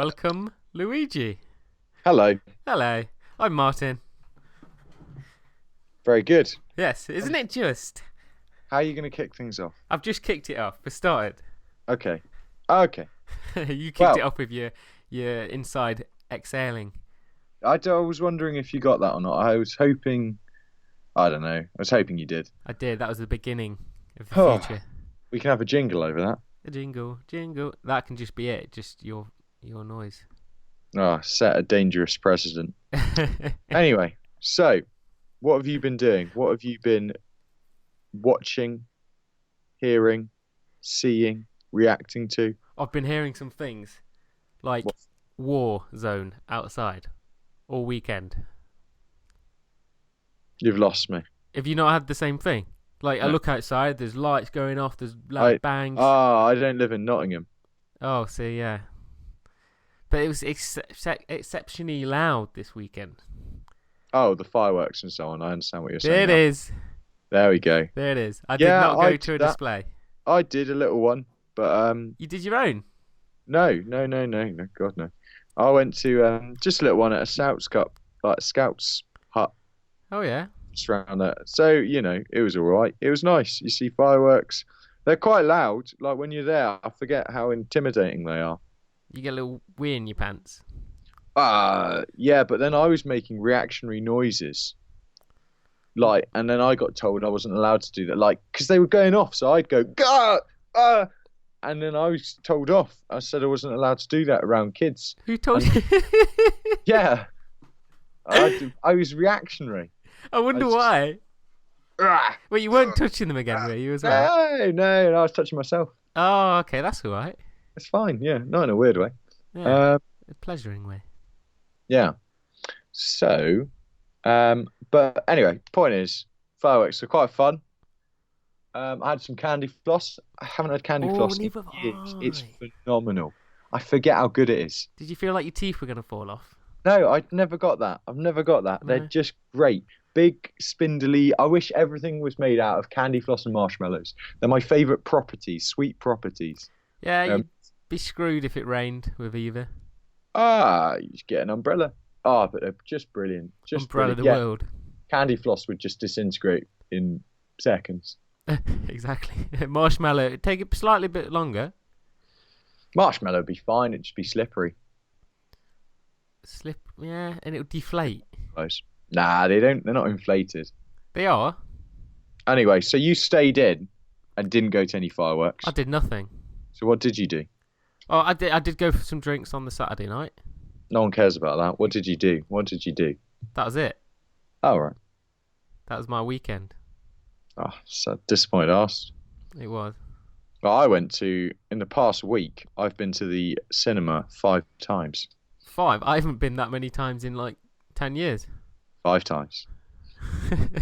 Welcome, Luigi. Hello. Hello, I'm Martin. Very good. Yes, isn't it just? How are you going to kick things off? I've just kicked it off. For started. Okay. Okay. You kicked it Well, off with your inside exhaling. I was wondering if you got that or not. I was hoping. I don't know. I was hoping you did. I did. That was the beginning of the Oh, future. we can have a jingle over that. A jingle, jingle. That can just be it. Just your noise. Oh, set a dangerous precedent. Anyway, so what have you been doing? What have you been watching, hearing, seeing, reacting to? I've been hearing some things like What? war zone outside all weekend. You've lost me. Have you not had the same thing? Like, I No. look outside, there's lights going off, there's loud bangs. I don't live in Nottingham. Oh, see, yeah. But it was exceptionally loud this weekend. Oh, the fireworks and so on. I understand what you're There saying it now. is. There we go. There it is. I did Yeah, not I go to a did that. display. I did a little one, but You did your own? no, God no. I went to just a little one at a Scouts Cup, like a Scouts hut Oh, yeah. just around there. So it was all right. It was nice. You see fireworks. They're quite loud. Like when you're there, I forget how intimidating they are. You get a little wee in your pants. Yeah, but then I was making reactionary noises. Like, and then I got told I wasn't allowed to do that. Like, because they were going off, so I'd go, Gah! And then I was told off. I said I wasn't allowed to do that around kids. Who told And you? yeah, I was reactionary. I wonder I just- why. Ah! Well, you weren't touching them again, were you, as well? No, I was touching myself. Oh, okay, that's all right. It's fine, yeah, not in a weird way. Yeah, Um, a pleasuring way. yeah. So, but anyway, point is, fireworks are quite fun. I had some candy floss. I haven't had candy Oh, floss in neither have years. It's I. phenomenal. I forget how good it is. Did you feel like your teeth were going to fall off? No, I'd never got that. I've never got that. They're No. just great. Big, spindly. I wish everything was made out of candy floss and marshmallows. They're my favourite properties, sweet properties. Yeah, Um, you'd be screwed if it rained with either. You just get an umbrella. But they're just brilliant. Just Umbrella brilliant. the Yeah, world. candy floss would just disintegrate in seconds. Exactly. Marshmallow, it'd take it slightly bit longer. Marshmallow would be fine. It'd just be slippery. Yeah, and it would deflate. Close. Nah, they don't. They're not inflated. They are. Anyway, so you stayed in and didn't go to any fireworks. I did nothing. So what did you do? Oh, I did go for some drinks on the Saturday night. No one cares about that. What did you do? What did you do? That was it. Oh, right. That was my weekend. Oh, so disappointed asked. It was. Well, I went to, in the past week, I've been to the cinema 5 times. 5. I haven't been that many times in like 10 years. 5 times.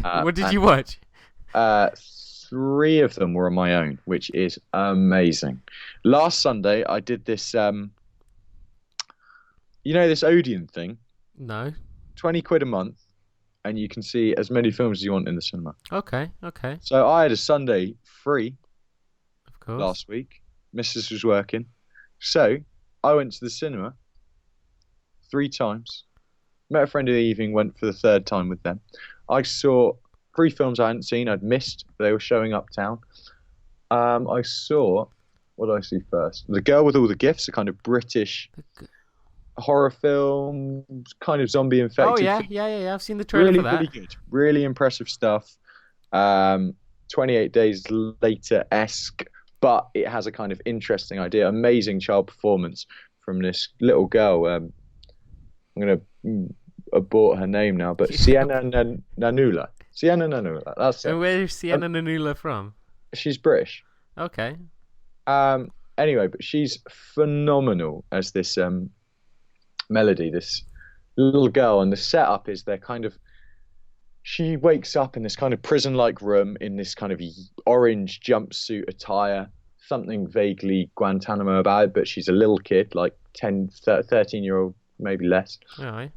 What did you watch? 3 of them were on my own, which is amazing. Last Sunday, I did this, this Odeon thing, No. 20 quid a month, and you can see as many films as you want in the cinema. Okay. So I had a Sunday free Of course. last week. Mrs. was working. So I went to the cinema 3 times. Met a friend in the evening, went for the 3rd time with them. I saw 3 films I hadn't seen, I'd missed. They were showing uptown. I saw, what did I see first? The Girl with All the Gifts, a kind of British horror film, kind of zombie infected. Oh, yeah. film. Yeah. I've seen the trailer Really, for that. really good. Really impressive stuff. 28 Days Later-esque, but it has a kind of interesting idea. Amazing child performance from this little girl. I'm going to abort her name now, but Sienna Nanula. Sienna Nanula, that's And it. where's Sienna Nanula from? She's British. Okay. Anyway, but she's phenomenal as this Melody, this little girl, and the setup is she wakes up in this kind of prison-like room in this kind of orange jumpsuit attire, something vaguely Guantanamo about it, but she's a little kid, like 13-year-old, maybe less. All right.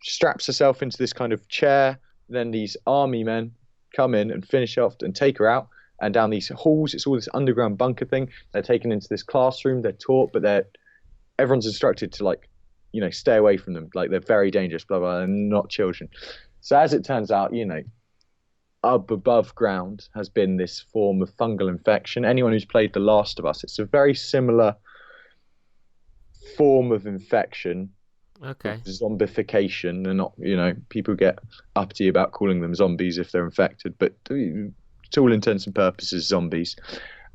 Straps herself into this kind of chair, then these army men come in and finish off and take her out, and down these halls, it's all this underground bunker thing. They're taken into this classroom, they're taught, but they're everyone's instructed to like, stay away from them. Like they're very dangerous, blah blah, and not children. So as it turns out, up above ground has been this form of fungal infection. Anyone who's played The Last of Us, it's a very similar form of infection Okay. with zombification, and not, people get uppity about calling them zombies if they're infected, but to all intents and purposes, zombies.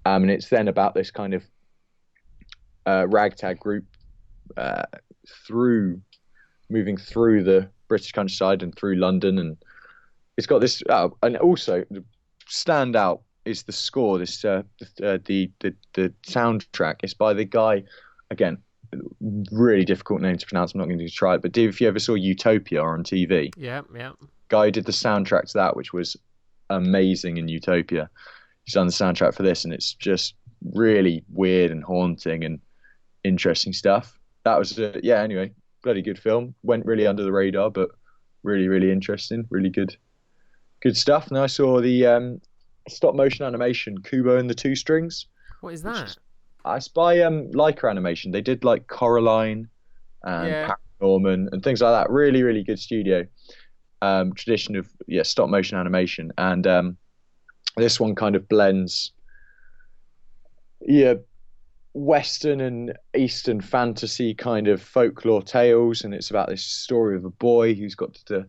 And it's then about this kind of ragtag group uh, through moving through the British countryside and through London, and it's got this. And also, the standout is the score. This the soundtrack. It's by the guy, again, really difficult name to pronounce. I'm not going to try it. But if you ever saw Utopia on TV, Yeah, yeah. guy who did the soundtrack to that, which was amazing in Utopia. He's done the soundtrack for this, and it's just really weird and haunting and interesting stuff. That was anyway, bloody good film. Went really under the radar, but really, really interesting. Really good stuff. And I saw the stop motion animation Kubo and the Two Strings. What is that? It's by Leica Animation. They did like Coraline and Yeah. Paranorman and things like that. Really, really good studio. Tradition of stop motion animation, and this one kind of blends Western and Eastern fantasy kind of folklore tales, and it's about this story of a boy who's got to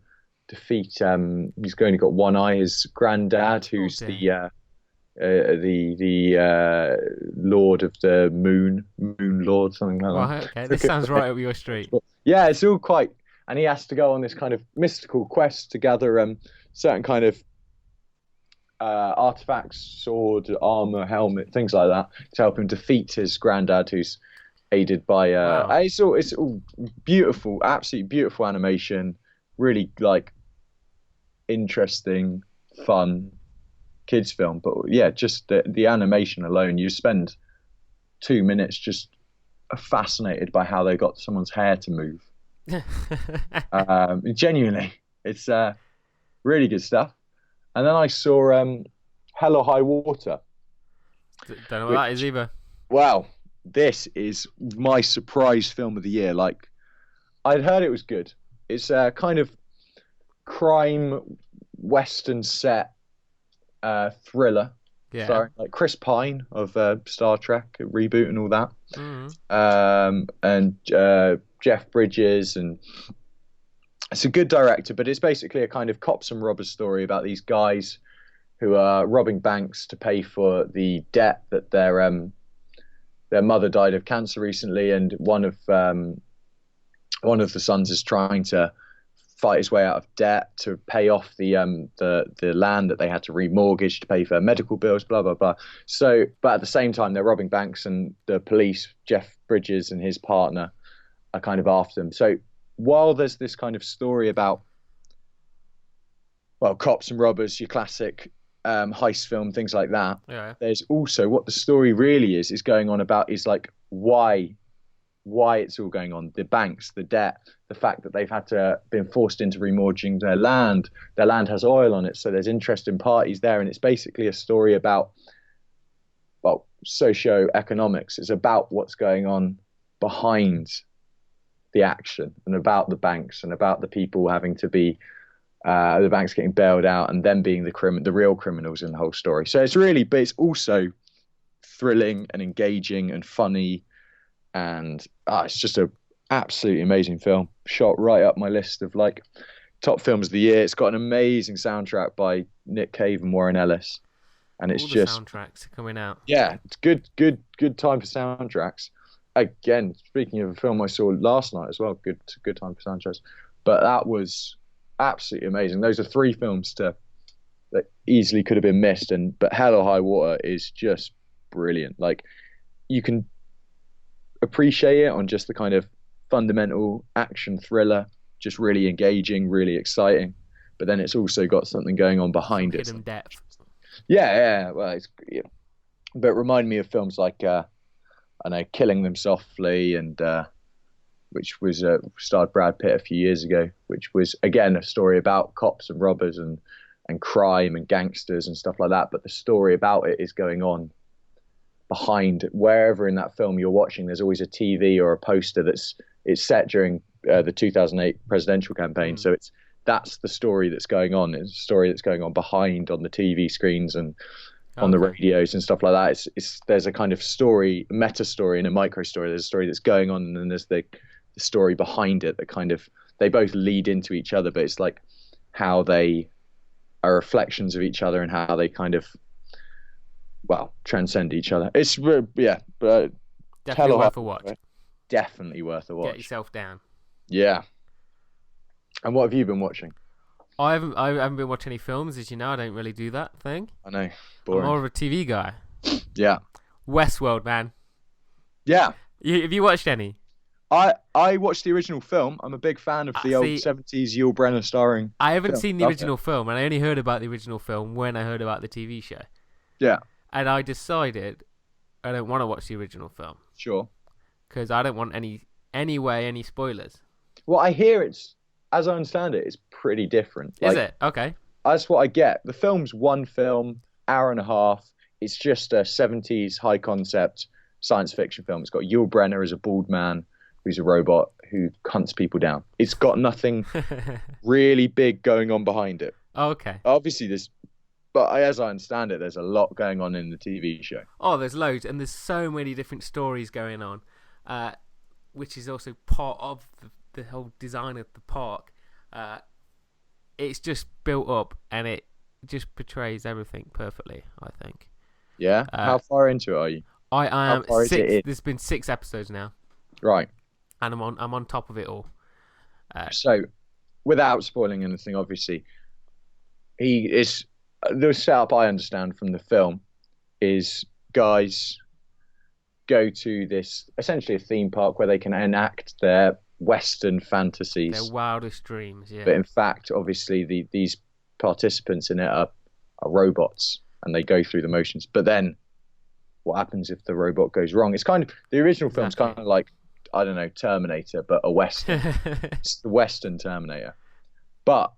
defeat. He's only got one eye. His granddad, who's dear. the Lord of the Moon Lord, something like that. Right, okay. This sounds right up your street. Yeah, it's all quite, and he has to go on this kind of mystical quest to gather certain kind of artifacts, sword, armor, helmet, things like that, to help him defeat his granddad, who's aided by. Wow. It's all beautiful, absolutely beautiful animation, really like interesting, fun kids film. But yeah, just the animation alone, you spend 2 minutes just fascinated by how they got someone's hair to move. Genuinely, it's really good stuff. And then I saw Hell or High Water. Don't know what that is either. Wow, this is my surprise film of the year. Like, I'd heard it was good. It's a kind of crime western set thriller. Yeah. Sorry, like Chris Pine of Star Trek reboot and all that. Mm-hmm. And Jeff Bridges, and it's a good director, but it's basically a kind of cops and robbers story about these guys who are robbing banks to pay for the debt that their mother died of cancer recently, and one of the sons is trying to fight his way out of debt to pay off the land that they had to remortgage to pay for medical bills, blah blah blah. So, but at the same time, they're robbing banks, and the police, Jeff Bridges and his partner, are kind of after them. So, while there's this kind of story about, well, cops and robbers, your classic heist film, things like that, Yeah. there's also what the story really is going on about is like why it's all going on. The banks, the debt, the fact that they've been forced into remortgaging their land. Their land has oil on it, so there's interested parties there, and it's basically a story about, well, socio-economics. It's about what's going on behind the action, and about the banks, and about the people having to be the banks getting bailed out, and them being the real criminals in the whole story. So but it's also thrilling and engaging and funny, and it's just a absolutely amazing film. Shot right up my list of like top films of the year. It's got an amazing soundtrack by Nick Cave and Warren Ellis, and it's All the just soundtracks are coming out. yeah, it's good time for soundtracks. Again, speaking of a film I saw last night as well, good time for soundtracks. But that was absolutely amazing. Those are three films that easily could have been missed, but Hell or High Water is just brilliant. Like, you can appreciate it on just the kind of fundamental action thriller, just really engaging, really exciting. But then it's also got something going on behind it. Hidden depth. Yeah. Well, but remind me of films like I know, Killing Them Softly, and which was starred Brad Pitt a few years ago, which was again a story about cops and robbers and crime and gangsters and stuff like that. But the story about it is going on behind wherever in that film you're watching. There's always a TV or a poster it's set during the 2008 presidential campaign. Mm. So that's the story that's going on. It's a story that's going on behind on the TV screens and on the radios and stuff like that. There's a kind of story, meta story and a micro story. There's a story that's going on, and then there's the story behind it that kind of they both lead into each other, but it's like how they are reflections of each other and how they kind of transcend each other. It's but Definitely worth a watch. Definitely worth a watch. Get yourself down. Yeah. And what have you been watching? I haven't been watching any films, as you know. I don't really do that thing. I know. Boring. I'm more of a TV guy. Yeah. Westworld, man. Yeah. Have you watched any? I watched the original film. I'm a big fan of the old 70s Yul Brynner starring. I haven't seen the original film, and I only heard about the original film when I heard about the TV show. Yeah. And I decided I don't want to watch the original film. Sure. Because I don't want any spoilers. Well, I hear as I understand it, it's pretty different. Is it? Okay. That's what I get. The film's one film, hour and a half. It's just a 70s high concept science fiction film. It's got Yul Brynner as a bald man who's a robot who hunts people down. It's got nothing really big going on behind it. Oh, okay. Obviously, but as I understand it, there's a lot going on in the TV show. Oh, there's loads, and there's so many different stories going on, which is also part of the whole design of the park. It's just built up, and it just portrays everything perfectly, I think. Yeah? How far into it are you? I am 6. There's been 6 episodes now. Right. And I'm on top of it all. So, without spoiling anything, obviously, the setup I understand from the film is guys go to this, essentially a theme park where they can enact their Western fantasies. Their wildest dreams, yeah. But in fact, obviously, these participants in it are robots, and they go through the motions. But then, what happens if the robot goes wrong? It's kind of, the original film's kind of like, I don't know, Terminator, but a Western. It's the Western Terminator. But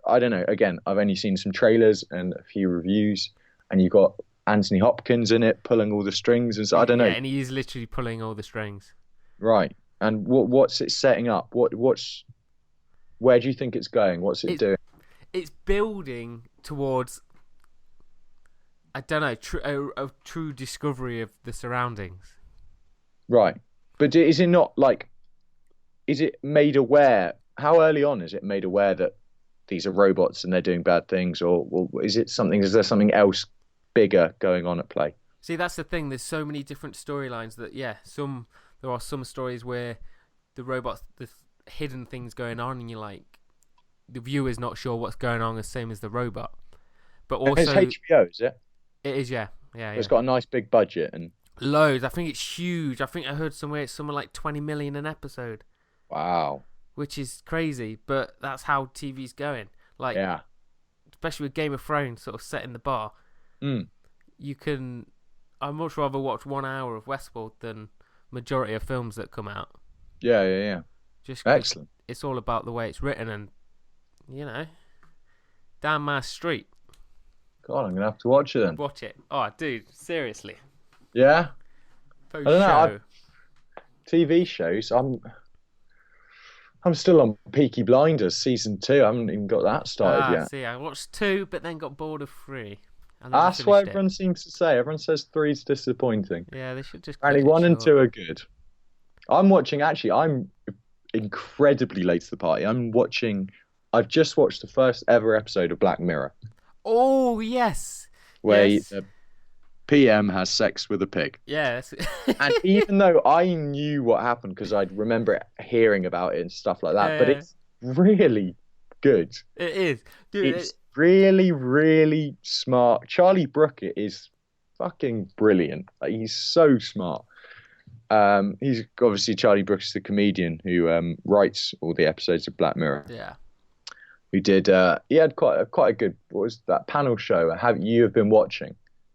I don't know, again, I've only seen some trailers and a few reviews, and you've got Anthony Hopkins in it pulling all the strings, and so I don't know. Yeah, and he's literally pulling all the strings. Right. And what's it setting up? Where do you think it's going? What's it doing? It's building towards, I don't know, a true discovery of the surroundings. Right. But is it not like, is it made aware? How early on is it made aware that these are robots and they're doing bad things, or is there something else bigger going on at play? See, that's the thing. There's so many different storylines that, there are some stories where the robots, the hidden things going on, and you're like, the viewer's not sure what's going on, the same as the robot. But also, it's HBO, is it? It is, yeah. It's got a nice big budget and loads. I think it's huge. I think I heard somewhere it's something like 20 million an episode. Wow. Which is crazy, but that's how TV's going. Like, yeah. Especially with Game of Thrones sort of setting the bar. You can. I'd much rather watch 1 hour of Westworld than majority of films that come out. Yeah. Just excellent. It's all about the way it's written, and down my street. God, I'm gonna have to watch it then. Watch it. Oh, dude, seriously. Yeah. I don't know. TV shows. I'm still on Peaky Blinders season 2. I haven't even got that started yet. See, I watched 2, but then got bored of 3. That's what everyone seems to say. Everyone says 3's disappointing. Yeah, they should just. Only 1 and 2 are good. I'm incredibly late to the party. I've just watched the first ever episode of Black Mirror. Oh, yes. Where the PM has sex with a pig. Yes. And even though I knew what happened because I'd remember hearing about it and stuff like that, but it's really good. It is. Dude, it's really, really smart. Charlie Brooker is fucking brilliant. Like, he's so smart. He's obviously Charlie Brooker's the comedian who writes all the episodes of Black Mirror. Yeah. Who did? He had quite a good. What was that panel show? Have you been watching?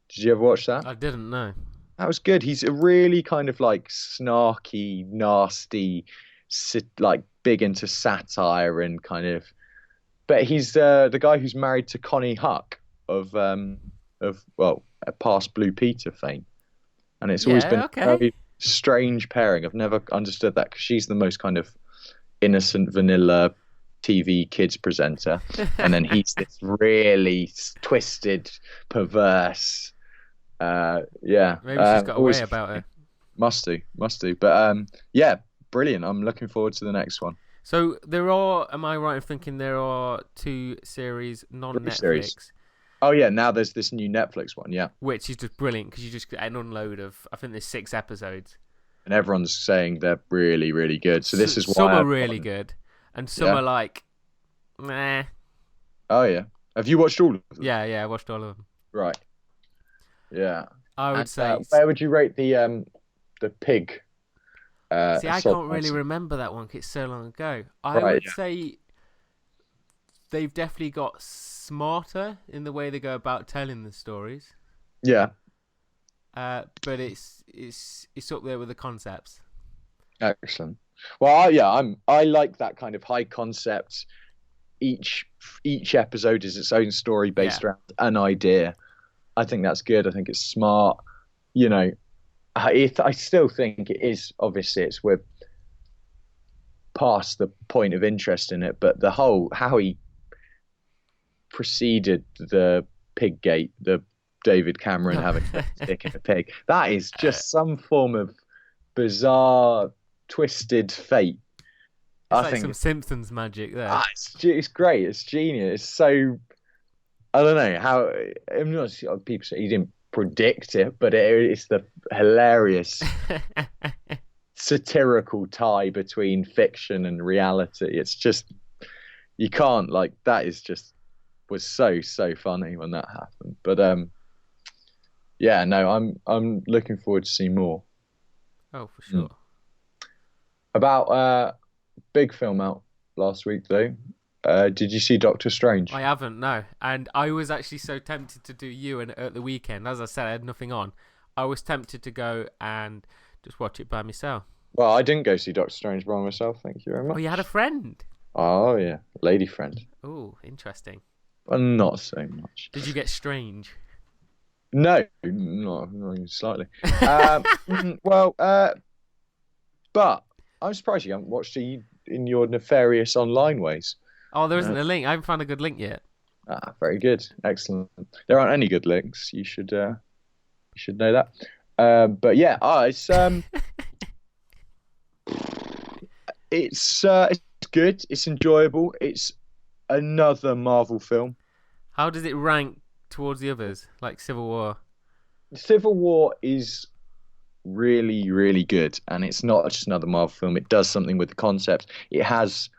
Did you ever watch that? I didn't know. That was good. He's a really kind of like snarky, nasty, like big into satire and kind of. But he's the guy who's married to Connie Huck of past Blue Peter fame. and it's always been Yeah, a okay. very strange pairing. I've never understood that because she's the most kind of innocent vanilla TV kids presenter, and then he's this really twisted, perverse. Yeah, Maybe she's got a way always about her. must do. But yeah, brilliant. I'm looking forward to the next one. So there are, am I right in thinking there are two series Three series. non-Netflix, Oh yeah, now there's this new Netflix one. Yeah, which is just brilliant because you just get an unload of, I think there's 6 episodes. and everyone's saying they're really, really good. So this is Some why are I've really gone. good, and some Yeah. are like, nah. Oh yeah. Have you watched all of them? Yeah, I watched all of them. Right. Yeah. I would And say. where would you rate the pig? See, I can't really Sodomizing? remember that one 'cause it's so long ago. I Right. would Yeah. say they've definitely got smarter in the way they go about telling the stories. Yeah. But it's up there with the concepts. Excellent. Well, I like that kind of high concept. Each episode is its own story based Yeah. around an idea. I think that's good. I think it's smart. You know, I still think it is. Obviously, we're past the point of interest in it, but the whole how he preceded the pig gate, the David Cameron having a stick in a pig, that is just some form of bizarre, twisted fate. It's I like think some Simpsons magic there. it's great. It's genius. It's so I don't know how. I'm not sure people say he didn't predict it, but it's the hilarious satirical tie between fiction and reality. It's just you can't like that. Is just was so funny when that happened. But yeah, no, I'm looking forward to see more Oh, for sure. about big film out last week though. Did you see Doctor Strange? I haven't, no. And I was actually so tempted to do you and at the weekend. As I said, I had nothing on. I was tempted to go and just watch it by myself. Well, I didn't go see Doctor Strange by myself. Thank you very Oh, much. you had a friend. Oh yeah, lady friend. Oh, interesting. Well, not so much. Did you get strange? No, not even slightly. Well, but I'm surprised you haven't watched it in your nefarious online ways. Oh, there isn't a link. I haven't found a good link yet. Very good, excellent. There aren't any good links. You should know that. But yeah, it's good. It's enjoyable. It's another Marvel film. How does it rank towards the others, like Civil War? Civil War is really, really good, and it's not just another Marvel film. It does something with the concept. It has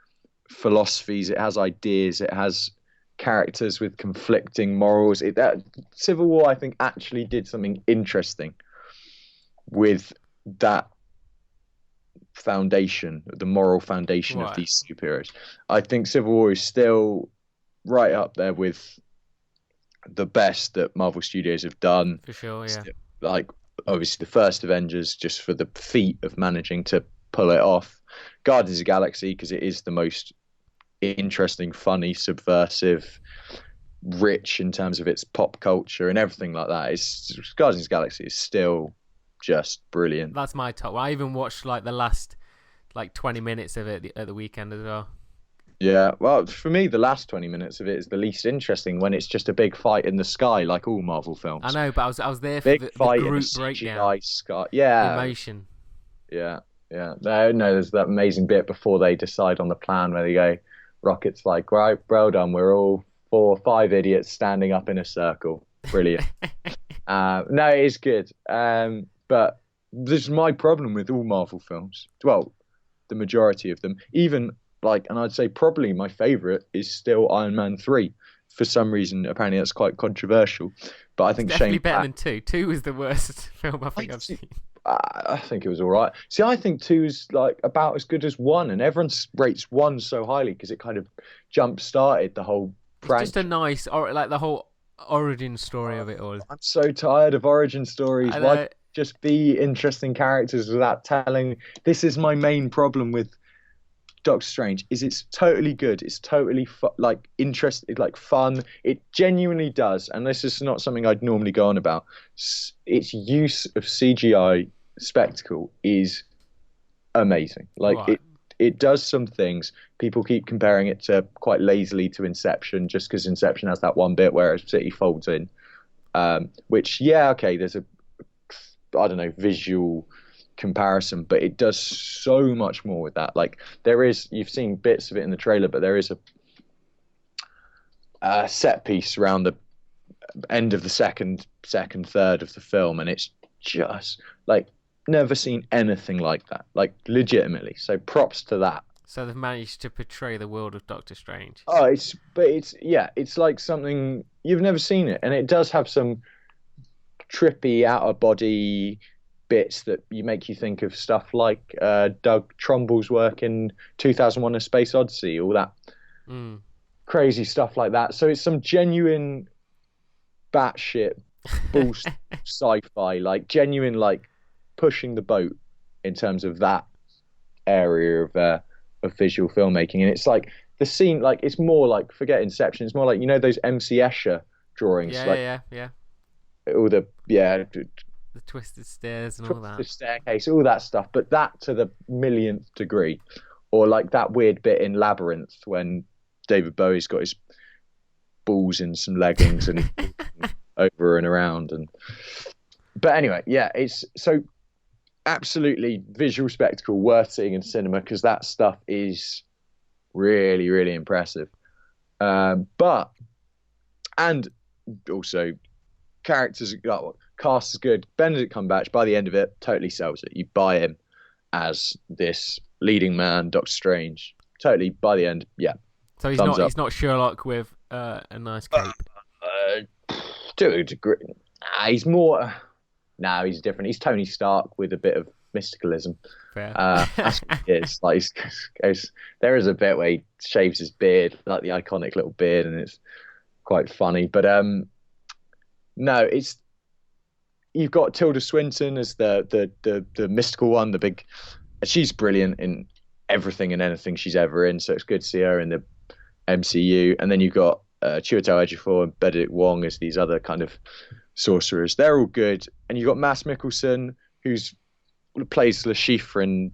philosophies. It has ideas. It has characters with conflicting morals. Civil War, I think, actually did something interesting with that foundation, the moral foundation of Right. these superheroes. I think Civil War is still right up there with the best that Marvel Studios have done. For sure, yeah. Like obviously the first Avengers, just for the feat of managing to pull it off. Guardians of the Galaxy, because it is the most interesting, funny, subversive, rich in terms of its pop culture and everything like that. Guardians of the Galaxy is still just brilliant. That's my top. I even watched like the last 20 minutes of it at the weekend as well. Yeah, well, for me, the last 20 minutes of it is the least interesting when it's just a big fight in the sky, like all Marvel films. I know, but I was there for Big the fight in a group CGI breakdown, sky. the Yeah, emotion. yeah. No, there's that amazing bit before they decide on the plan where they go, Rocket's like, right, well done, we're all 4 or 5 idiots standing up in a circle. Brilliant. No, it is good. But this is my problem with all Marvel films. Well, the majority of them. Even and I'd say probably my favourite is still Iron Man 3. For some reason, apparently that's quite controversial. But I think Definitely Shane better Black, than 2. 2 was the worst film I think I've seen. I think it was all right. See, I think 2 is about as good as 1, and everyone rates 1 so highly because it kind of jump-started the whole It's franchise. just a nice, or like the whole origin story of it all. I'm so tired of origin stories. I Why know. just be interesting characters without telling? This is my main problem with Doctor Strange is it's totally good. It's totally like interesting, like fun. It genuinely does, and this is not something I'd normally go on about. Its use of CGI spectacle is amazing. Like Right. it does some things. People keep comparing it to quite lazily to Inception, just because Inception has that one bit where a city folds in. Which yeah, okay, there's a I don't know visual comparison, but it does so much more with that. Like you've seen bits of it in the trailer, but there is a set piece around the end of the second third of the film, and it's just like never seen anything like that, like legitimately. So props to that. So they've managed to portray the world of Doctor Strange. Oh, it's like something you've never seen it, and it does have some trippy outer body bits that you make you think of stuff like Doug Trumbull's work in 2001: A Space Odyssey, all that crazy stuff like that. So it's some genuine batshit bull sci-fi, like genuine, like pushing the boat in terms of that area of visual filmmaking. And it's like the scene, like it's more like forget Inception. It's more like those MC Escher drawings, Yeah. All the The twisted stairs and all that. The staircase, all that stuff, but that to the millionth degree. Or like that weird bit in Labyrinth when David Bowie's got his balls in some leggings and he's over and around. But anyway, yeah, it's so absolutely visual spectacle worth seeing in cinema because that stuff is really, really impressive. But and also characters, cast is good. Benedict Cumberbatch, by the end of it, totally sells it. You buy him as this leading man, Doctor Strange. Totally, by the end, yeah. So he's not Sherlock with a nice cape. To a degree, he's more. No, he's different. He's Tony Stark with a bit of mysticalism. Fair. That's what he is. Like there is a bit where he shaves his beard, like the iconic little beard, and it's quite funny. But no, you've got Tilda Swinton as the mystical one, the big. She's brilliant in everything and anything she's ever in, so it's good to see her in the MCU. And then you've got Chiwetel Ejiofor and Benedict Wong as these other kind of sorcerers. They're all good. And you've got Mads Mikkelsen, who's plays Le Chiffre in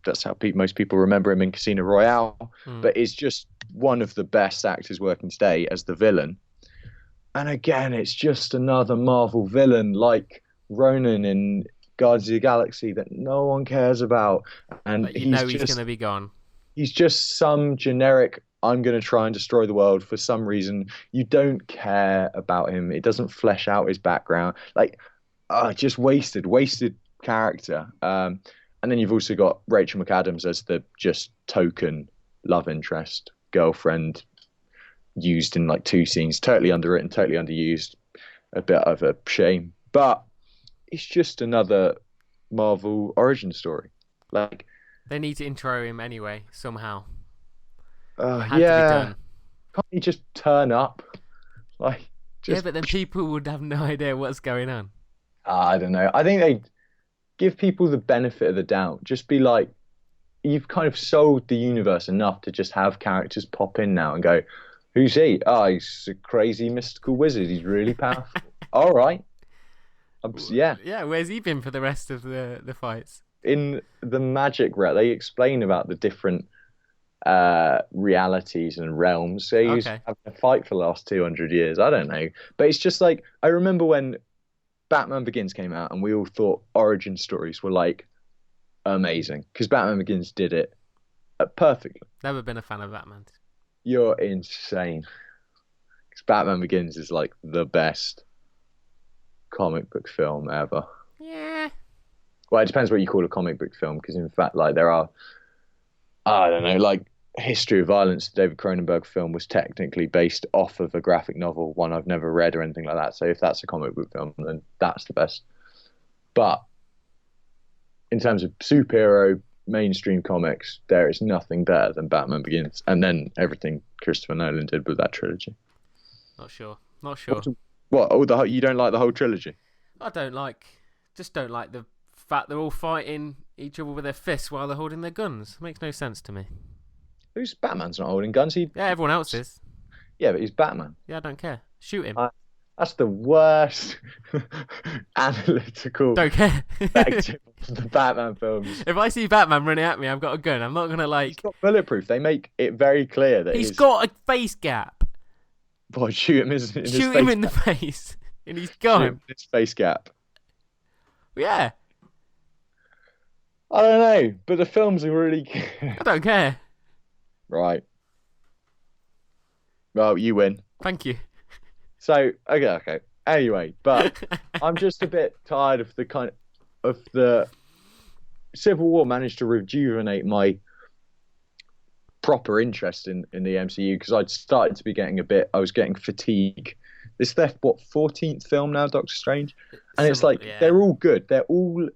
that's how most people remember him in Casino Royale, but is just one of the best actors working today as the villain. And again, it's just another Marvel villain like Ronan in Guardians of the Galaxy that no one cares about. And he's going to be gone. He's just some generic, I'm going to try and destroy the world for some reason. You don't care about him. It doesn't flesh out his background. Like, just wasted character. And then you've also got Rachel McAdams as the just token love interest, girlfriend, used in like 2 scenes, totally underwritten, totally underused, a bit of a shame. But it's just another Marvel origin story. Like they need to intro him anyway somehow. Yeah, to be done. Can't he just turn up? Like, but then people would have no idea what's going on. I don't know. I think they give people the benefit of the doubt. Just be like, you've kind of sold the universe enough to just have characters pop in now and go, who's he? He's a crazy mystical wizard. He's really powerful. All right. Yeah. Yeah, where's he been for the rest of the fights? In the Magic Realm, they explain about the different realities and realms. So he's having a fight for the last 200 years. I don't know. But it's just like, I remember when Batman Begins came out and we all thought origin stories were like amazing because Batman Begins did it perfectly. Never been a fan of Batman. You're insane. Because Batman Begins is like the best comic book film ever. Yeah. Well, it depends what you call a comic book film, because in fact, like there are, I don't know, like History of Violence, the David Cronenberg film, was technically based off of a graphic novel, one I've never read or anything like that. So if that's a comic book film, then that's the best. But in terms of superhero mainstream comics, there is nothing better than Batman Begins, and then everything Christopher Nolan did with that trilogy. Not sure. What? Oh, you don't like the whole trilogy? I don't like the fact they're all fighting each other with their fists while they're holding their guns. It makes no sense to me. Who's Batman's not holding guns? Yeah, everyone else is. Yeah, but he's Batman. Yeah, I don't care. Shoot him. That's the worst analytical Don't care. perspective of the Batman films. If I see Batman running at me, I've got a gun. I'm not gonna He's not bulletproof. They make it very clear that He's got a face gap. Boy, shoot him in his Shoot face him in the gap. face, and he's Shoot him gone. in his face gap. Yeah, I don't know, but the films are really I don't care. right. Well, you win. Thank you. So okay. Anyway, but I'm just a bit tired of the Civil War managed to rejuvenate my proper interest in the MCU because I'd started to be I was getting fatigue. This is their 14th film now, Doctor Strange, and it's like they're all good. They're all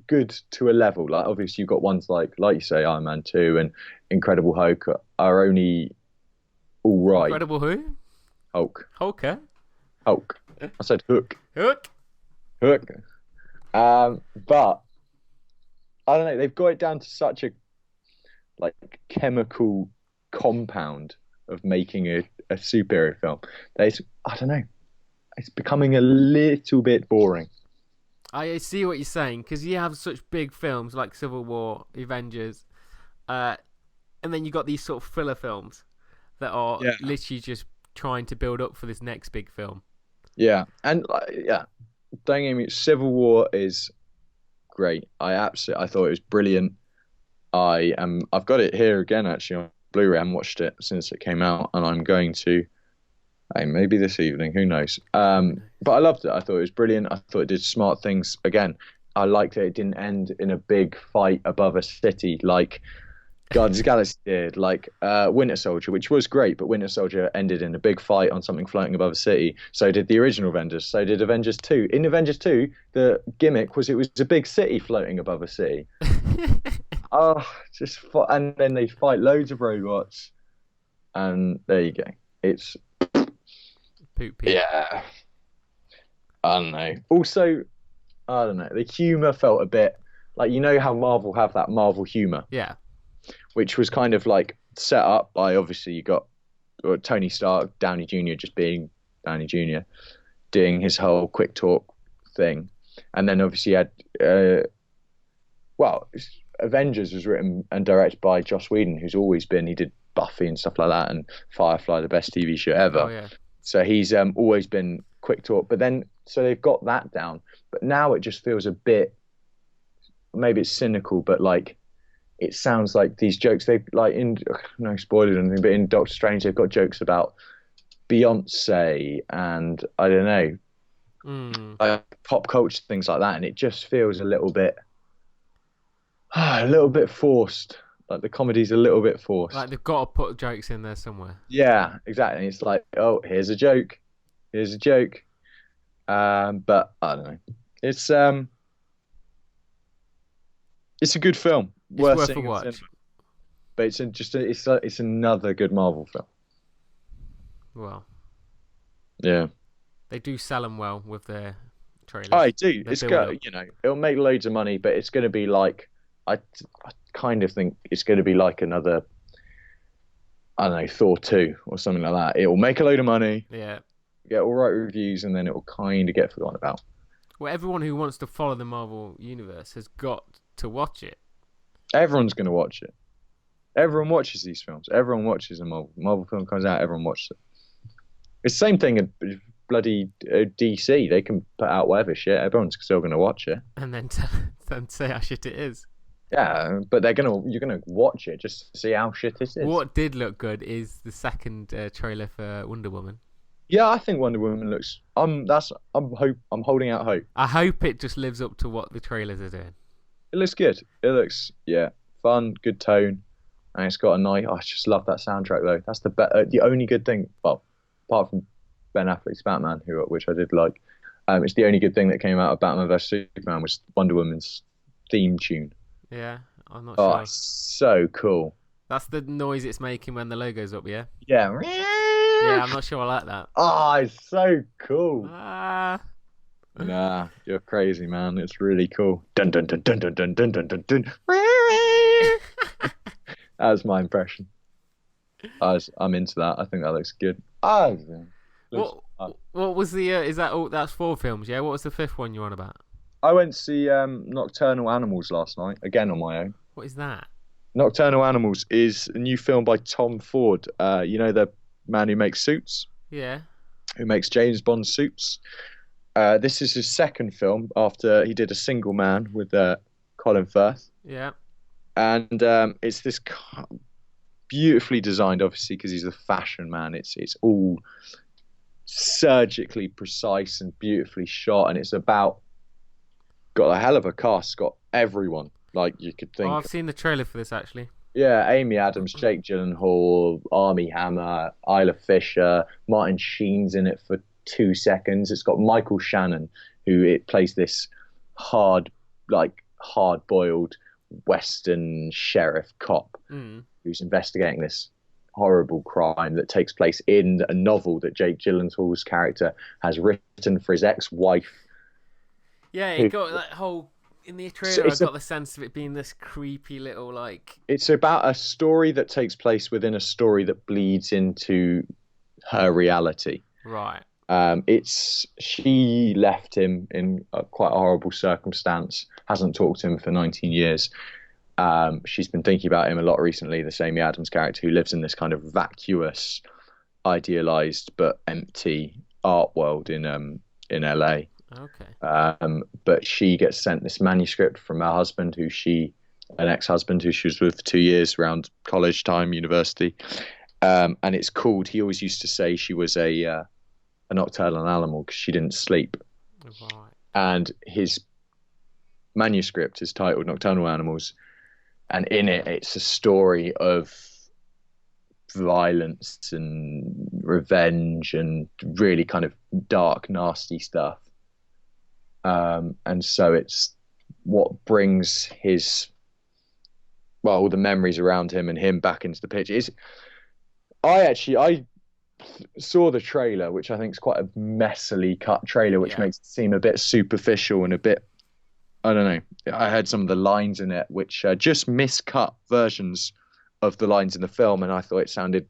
good to a level. Like obviously you've got ones like you say, Iron Man 2 and Incredible Hulk are only all right. Incredible who? Hulk. Hulker. Hulk. I said Hook. Hook. But I don't know. They've got it down to such a chemical compound of making a superhero film. I don't know. It's becoming a little bit boring. I see what you're saying because you have such big films like Civil War, Avengers, and then you got these sort of filler films that are literally just trying to build up for this next big film. Yeah, and don't get me. Civil War is great. I thought it was brilliant. I've got it here again actually on Blu-ray. I haven't watched it since it came out, and I'm going to. Maybe this evening, who knows? But I loved it. I thought it was brilliant. I thought it did smart things. Again, I liked that it didn't end in a big fight above a city like Guardians of the Galaxy did, like Winter Soldier, which was great, but Winter Soldier ended in a big fight on something floating above a city. So did the original Avengers. So did Avengers 2. In Avengers 2, the gimmick was it was a big city floating above a city. And then they fight loads of robots, and there you go. It's Poop. yeah. I don't know. Also, I don't know. The humor felt a bit like how Marvel have that Marvel humor. Yeah. Which was kind of like set up by obviously you got Tony Stark, Downey Jr. just being Downey Jr. doing his whole quick talk thing, and then obviously you had Avengers was written and directed by Joss Whedon, who's always he did Buffy and stuff like that, and Firefly, the best TV show ever. Oh yeah. So he's always been quick talk, but then so they've got that down, but now it just feels a bit. Maybe it's cynical, but like. It sounds like these jokes they like in no spoilers or anything, but in Doctor Strange they've got jokes about Beyonce and I don't know, pop culture things like that, and it just feels a little bit forced. Like the comedy's a little bit forced. Like they've got to put jokes in there somewhere. Yeah, exactly. It's like, oh, here's a joke. But I don't know. It's a good film. It's worth a seeing watch. But it's another good Marvel film. Well, yeah, they do sell them well with their trailers. I do. It's got it'll make loads of money, but it's going to be like I kind of think it's going to be like another I don't know Thor 2 or something like that. It will make a load of money. Yeah, get all right reviews, and then it will kind of get forgotten about. Well, everyone who wants to follow the Marvel universe has got to watch it. Everyone's going to watch it. Everyone watches these films. Everyone watches a Marvel film comes out. Everyone watches it. It's the same thing in bloody DC. They can put out whatever shit. Everyone's still going to watch it. And then say how shit it is. Yeah, but you're gonna watch it just to see how shit it is. What did look good is the second trailer for Wonder Woman. Yeah, I think Wonder Woman looks. I'm holding out hope. I hope it just lives up to what the trailers are doing. It looks good. It looks fun, good tone, and it's got a nice. I just love that soundtrack though. That's the only good thing. Well, apart from Ben Affleck's Batman, which I did like, it's the only good thing that came out of Batman vs Superman was Wonder Woman's theme tune. Yeah, I'm not sure. Oh, it's so cool. That's the noise it's making when the logo's up, yeah? Yeah. Yeah, I'm not sure I like that. Oh, it's so cool. Ah. Nah, you're crazy, man. It's really cool. Dun dun dun dun dun dun dun dun dun dun. That was my impression. I'm into that. I think that looks good. Ah, looks. What what was the is that all that's four films, yeah? What was the fifth one you're on about? I went to see Nocturnal Animals last night, again on my own. What is that? Nocturnal Animals is a new film by Tom Ford. You know, the man who makes suits, Yeah. who makes James Bond suits. This is his second film after he did A Single Man with Colin Firth. Yeah. And it's this beautifully designed, obviously, because he's a fashion man. It's all surgically precise and beautifully shot, and it's about got a hell of a cast. It's got everyone like you could Oh, think. I've seen the trailer for this actually. Yeah, Amy Adams, Jake Gyllenhaal, Armie Hammer, Isla Fisher, Martin Sheen's in it for 2 seconds. It's got Michael Shannon, who it plays this hard-boiled Western sheriff cop Mm. who's investigating this horrible crime that takes place in a novel that Jake Gyllenhaal's character has written for his ex-wife. Yeah, Who, it got that whole in the trailer. I got the sense of it being this creepy little like. it's about a story that takes place within a story that bleeds into her reality. Right. It's she left him in quite a horrible circumstance. Hasn't talked to him for 19 years. She's been thinking about him a lot recently. The Amy Adams character who lives in this kind of vacuous, idealized but empty art world in LA. Okay. But she gets sent this manuscript from her husband, an ex-husband who she was with for 2 years around college time, university. And it's called. He always used to say she was a nocturnal animal because she didn't sleep. Right. And his manuscript is titled Nocturnal Animals, and in it, it's a story of violence and revenge and really kind of dark, nasty stuff. And so it's what brings all the memories around him and him back into the picture. I saw the trailer, which I think is quite a messily cut trailer, which makes it seem a bit superficial and a bit, I don't know. I heard some of the lines in it, which are just miscut versions of the lines in the film, and I thought it sounded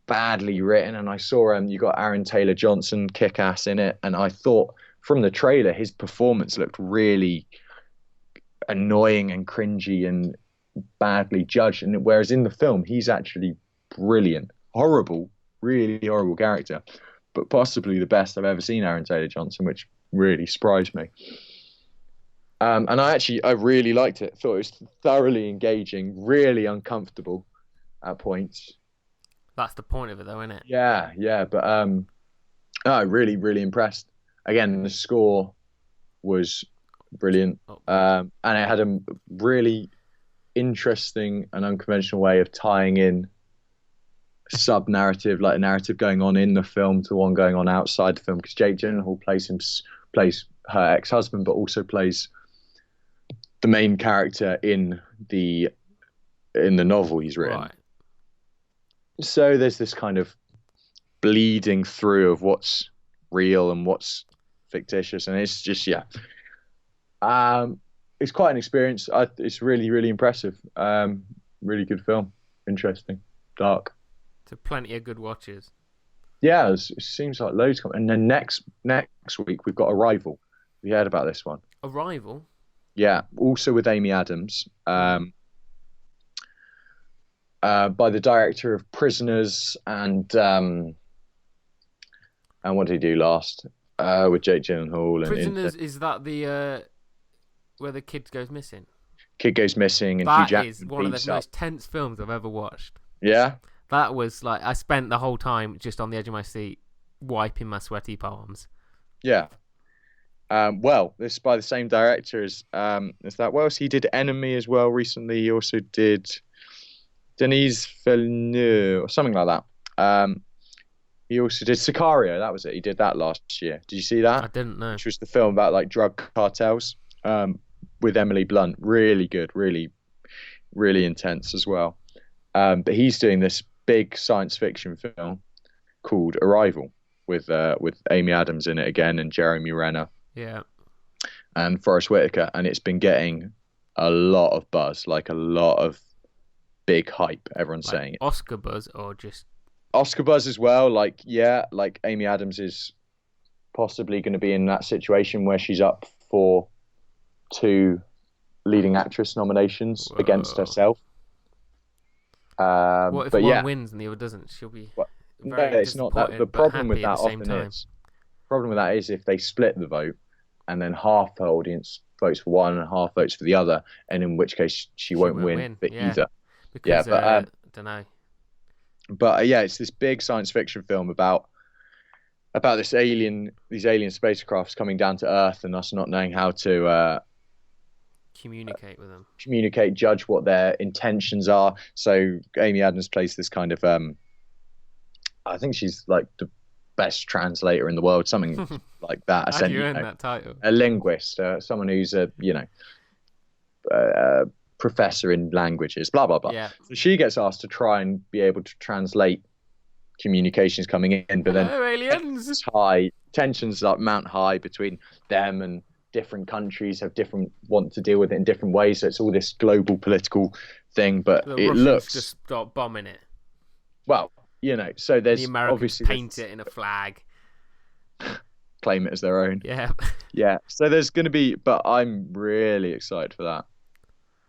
badly written. And I saw you got Aaron Taylor Johnson, kick-ass in it, and I thought from the trailer his performance looked really annoying and cringy and badly judged, and whereas in the film he's actually brilliant. Really horrible character, but possibly the best I've ever seen Aaron Taylor Johnson, which really surprised me. And I really liked it. Thought it was thoroughly engaging, really uncomfortable at points. That's the point of it, though, isn't it? Yeah. But really, really impressed. Again, the score was brilliant, and it had a really interesting and unconventional way of tying in sub-narrative, like a narrative going on in the film to one going on outside the film. Because Jake Gyllenhaal plays her ex-husband, but also plays the main character in the novel he's written. Right. So there's this kind of bleeding through of what's real and what's fictitious, and it's just it's quite an experience. It's really, really impressive. Really good film, interesting, dark. So plenty of good watches. Yeah, it seems like loads coming. And then next week we've got Arrival. Have you heard about this one? Arrival. Yeah, also with Amy Adams, by the director of Prisoners and what did he do last? With Jake Gyllenhaal. Prisoners, is that the where the kid goes missing? Kid goes missing and that Hugh Jackman is one of the up. most tense films I've ever watched. Yeah? That was like, I spent the whole time just on the edge of my seat wiping my sweaty palms. Yeah. Well, this is by the same director as that. Well, he did Enemy as well recently. He also did Denis Villeneuve or something like that. He also did Sicario. That was it. He did that last year. Did you see that? I didn't know. Which was the film about like drug cartels with Emily Blunt. Really good. Really, really intense as well. But he's doing this big science fiction film called Arrival with Amy Adams in it again and Jeremy Renner. Yeah. And Forest Whitaker, and it's been getting a lot of buzz, like a lot of big hype. Everyone's Like saying it. Oscar buzz or just Oscar buzz as well. Like, yeah, like Amy Adams is possibly going to be in that situation where she's up for 2 leading actress nominations against whoa. herself. What if But one yeah, wins and the other doesn't? She'll be no, very it's not that. disappointed, The but problem with happy at that the same often time. is if they split the vote and then half the audience votes for one and half votes for the other, and in which case she won't win for either. Because Yeah, don't know. but yeah, it's this big science fiction film about these alien spacecrafts coming down to Earth and us not knowing how to Communicate with them. judge what their intentions are. So Amy Adams plays this kind of I think she's like the best translator in the world, something like that. How do you earn that title? A linguist, someone who's a professor in languages, blah blah blah. Yeah. So she gets asked to try and be able to translate communications coming in, but Hello, aliens. Tensions like mount high between them, and different countries want to deal with it in different ways. So it's all this global political thing, but The it Russians looks just start bombing it. well, so there's The Americans obviously paint it in a flag. claim it as their own. Yeah. Yeah. So there's going to be, but I'm really excited for that.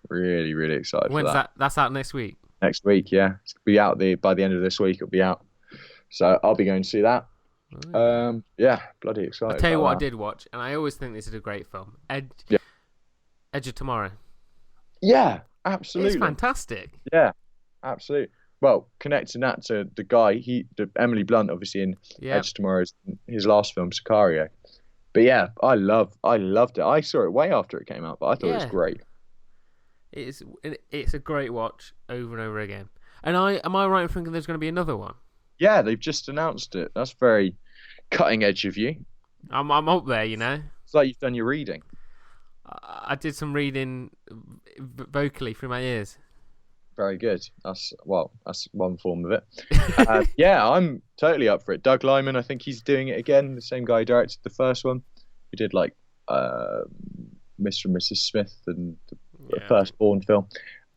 Really, really excited When's for that. That's out next week. Next week, yeah. It's gonna be out by the end of this week. It'll be out. So I'll be going to see that. Yeah, bloody excited. I'll tell you about what that. I did watch, and I always think this is a great film. Edge of Tomorrow. Yeah, absolutely. It's fantastic. Yeah, absolutely. Well, connecting that to the guy, Emily Blunt, obviously in Edge of Tomorrow's his last film, Sicario. But yeah, I loved it. I saw it way after it came out, but I thought it was great. It's a great watch over and over again. And am I right in thinking there's going to be another one? Yeah, they've just announced it. That's very cutting edge of you. I'm up there, you know. It's like you've done your reading. I did some reading vocally through my ears. Very good. That's one form of it. Yeah, I'm totally up for it. Doug Liman, I think he's doing it again. The same guy who directed the first one. He did like Mr. and Mrs. Smith and the first Bourne film.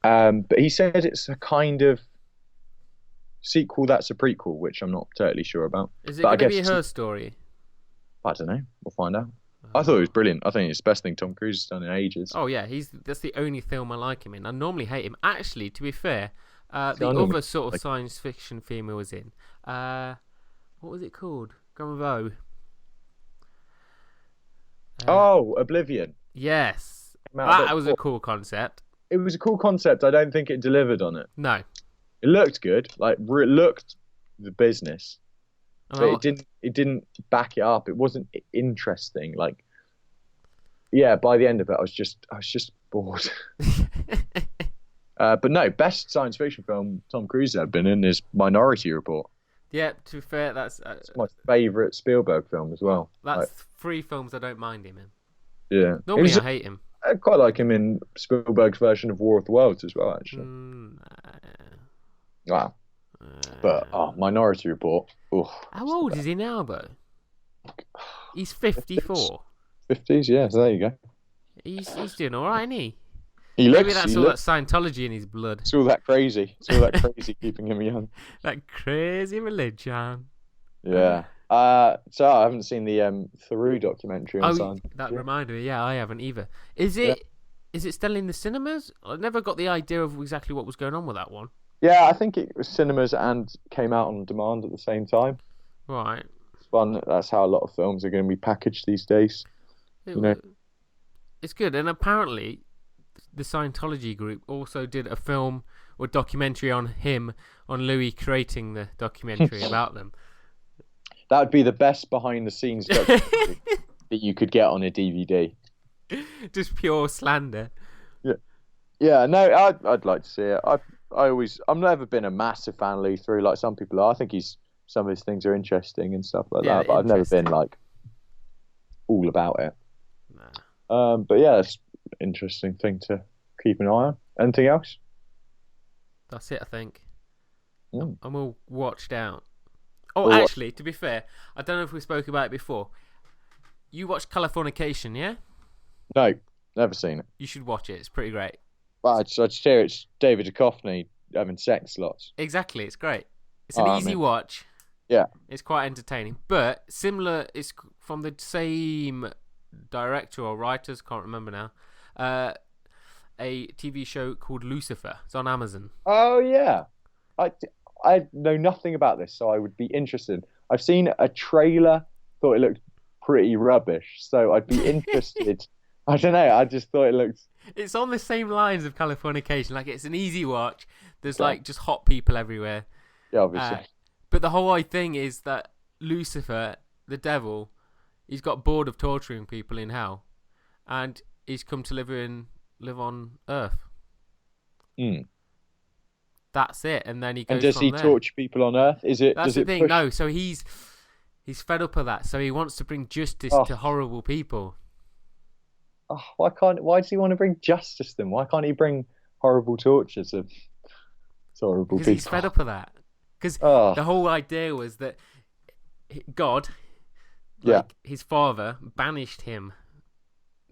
But he said it's a kind of sequel that's a prequel, which I'm not totally sure about. Is it going to be her story? I don't know. We'll find out. I thought it was brilliant. I think it's the best thing Tom Cruise has done in ages. Oh yeah, that's the only film I like him in. I normally hate him. Actually, to be fair, the other sort of science fiction film he was in, what was it called? Gumbo. Oblivion. Yes, that was a cool concept. It was a cool concept. I don't think it delivered on it. No, it looked good. Like it looked the business. But it didn't back it up. It wasn't interesting. Like, yeah, by the end of it, I was just bored. But no, best science fiction film Tom Cruise has been in is Minority Report. Yeah, to be fair, that's my favourite Spielberg film as well. That's 3 films I don't mind him in. Yeah, normally I hate him. I quite like him in Spielberg's version of War of the Worlds as well, actually. Wow. But Minority Report. Oof. How old is he now, though? He's 54. 50s, yeah. So there you go. He's doing all right, isn't he? Maybe that's all that Scientology in his blood. It's all that crazy. It's all that crazy keeping him young. That crazy religion. Yeah. So I haven't seen the Theroux documentary on Science. That reminded me. Yeah, I haven't either. Is it still in the cinemas? I never got the idea of exactly what was going on with that one. Yeah, I think it was cinemas and came out on demand at the same time. Right. It's fun. That's how a lot of films are going to be packaged these days. It's good. And apparently, the Scientology group also did a film or documentary on Louis creating the documentary about them. That would be the best behind-the-scenes documentary that you could get on a DVD. Just pure slander. Yeah. No, I'd like to see it. I've never been a massive fan of Louis Theroux like some people are. I think some of his things are interesting and stuff like that, but I've never been like all about it. Nah. But yeah, it's an interesting thing to keep an eye on. Anything else? That's it, I think. Mm. I'm all watched out. Oh, actually, to be fair, I don't know if we spoke about it before. You watched Californication, yeah? No, never seen it. You should watch it. It's pretty great. Well, I just hear it's David Duchovny having sex lots. Exactly, it's great. It's an Oh, easy man. watch. Yeah. It's quite entertaining, but similar. It's from the same director or writers. Can't remember now. A TV show called Lucifer. It's on Amazon. Oh yeah. I I know nothing about this, so I would be interested. I've seen a trailer, thought it looked pretty rubbish, so I'd be interested. I don't know. I just thought it looked. It's on the same lines of Californication. Like, it's an easy watch. There's Yeah. like just hot people everywhere. Yeah, obviously. But the whole thing is that Lucifer, the devil, he's got bored of torturing people in hell, and he's come to live on Earth. Mm. That's it, and then he goes. And does from he there. torture people on Earth? Is it? That's Does the it thing. push? No, so he's fed up of that. So he wants to bring justice Oh. to horrible people. Oh, why does he want to bring justice to them? Why can't he bring horrible torture to horrible Because people? he's fed up of that. Because Oh, the whole idea was that God, Yeah. like his father, banished him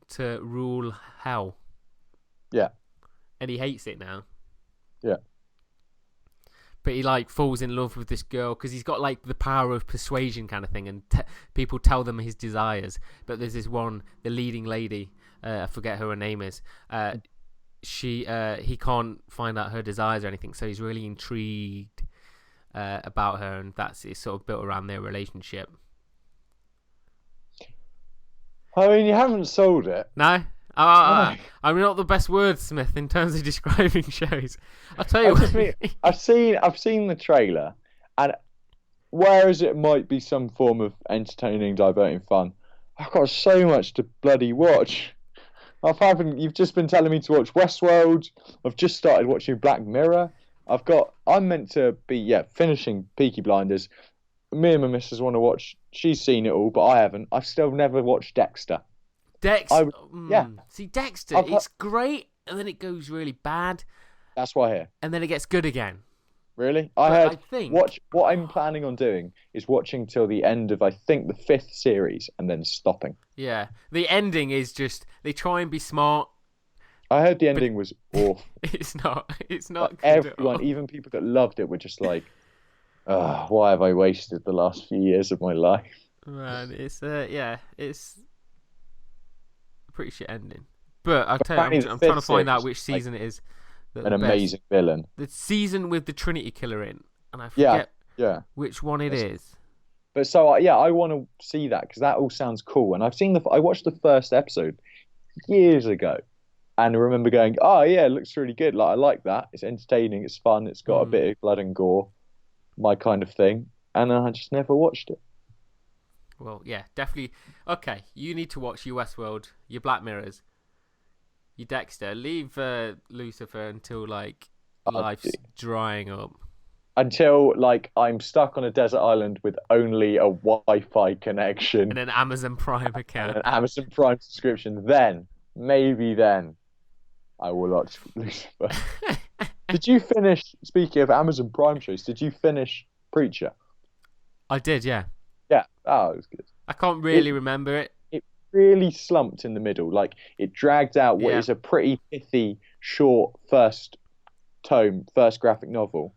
to rule hell. Yeah. And he hates it now. Yeah. But he like falls in love with this girl because he's got like the power of persuasion kind of thing, and people tell them his desires. But there's this one, the leading lady, I forget who her name is. He can't find out her desires or anything, so he's really intrigued about her, and it's sort of built around their relationship. I mean, you haven't sold it. No, I'm not the best wordsmith in terms of describing shows. I'll tell you what. I've seen the trailer, and whereas it might be some form of entertaining, diverting fun, I've got so much to bloody watch. You've just been telling me to watch Westworld. I've just started watching Black Mirror. I'm meant to be finishing Peaky Blinders. Me and my missus want to watch. She's seen it all, but I haven't. I've still never watched Dexter. Dexter. Yeah. See, Dexter, it's great, and then it goes really bad, That's why I hear. and then it gets good again. Really? I think What I'm planning on doing is watching till the end of, I think, the 5th series and then stopping. Yeah, the ending is just they try and be smart. I heard the ending was awful. It's not. It's not. Like, good at all. everyone, even people that loved it, were just like, why have I wasted the last few years of my life? Man, it's it's a pretty shit ending. But I'll tell you, Apparently I'm the trying to fifth find out series which is, like, season it is. An amazing villain. The season with the Trinity Killer in, and I Yeah. forget Yeah. which one it is. But so I want to see that because that all sounds cool. And I watched the first episode years ago, and I remember going, oh yeah, it looks really good. Like, I like that. It's entertaining. It's fun. It's got a bit of blood and gore, my kind of thing. And I just never watched it. Well, yeah, definitely. Okay, you need to watch your Westworld, your Black Mirrors, your Dexter. Leave Lucifer until like life's drying up. Until like I'm stuck on a desert island with only a Wi-Fi connection And an Amazon Prime and account. an Amazon Prime subscription. Maybe then, I will watch Lucifer. Did you finish? Speaking of Amazon Prime shows, did you finish Preacher? I did, yeah. Yeah. Oh, it was good. I can't really remember it. It really slumped in the middle. Like, it dragged out what is a pretty pithy, short first graphic novel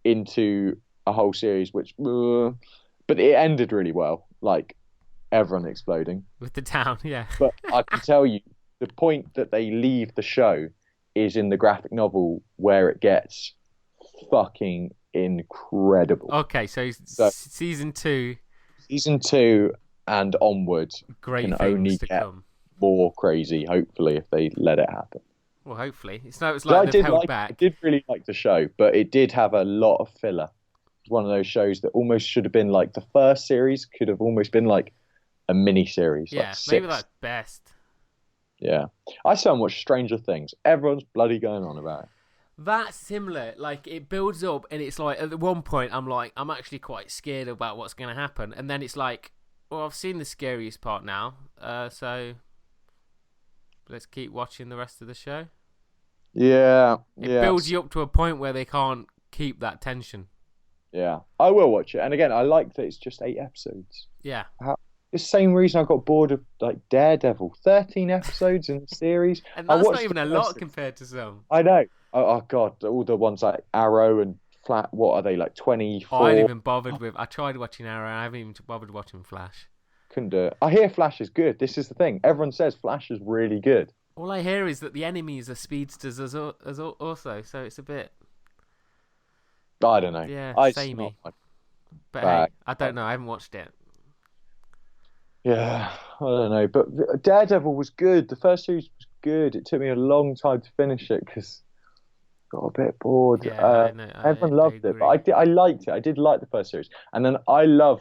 into a whole series, but it ended really well. Like, everyone exploding. With the town, yeah. But I can tell you, the point that they leave the show is in the graphic novel where it gets fucking incredible. Okay, so season 2. Season 2 and onwards Great can things only to get come. more crazy, hopefully, if they let it happen. Well, hopefully. It's like I they've held I back. did really like the show, but it did have a lot of filler. It's one of those shows that almost should have been like the first series could have almost been like a mini series. Yeah, like maybe 6. that's best. Yeah. I still haven't watched Stranger Things. Everyone's bloody going on about it. That's similar. Like, it builds up, and it's like, at one point, I'm actually quite scared about what's going to happen. And then it's like, well, I've seen the scariest part now, so let's keep watching the rest of the show. Yeah. It builds you up to a point where they can't keep that tension. Yeah. I will watch it. And again, I like that it's just 8 episodes. Yeah. the same reason I got bored of like Daredevil. 13 episodes in the series. And I that's not watched even the a first lot six. compared to some. I know. Oh God, all the ones like Arrow and Flat. What are they like? Oh, I ain't 24. even bothered with. I tried watching Arrow. I haven't even bothered watching Flash. Couldn't do it. I hear Flash is good. This is the thing. Everyone says Flash is really good. All I hear is that the enemies are speedsters also, so it's a bit, I don't know. yeah, It's not samey. my But hey, bag. I don't know. I haven't watched it. Yeah, I don't know. But Daredevil was good. The first series was good. It took me a long time to finish it because I got a bit bored. Yeah, I know. Everyone I loved it, but agree. I liked it. I did like the first series, and then I love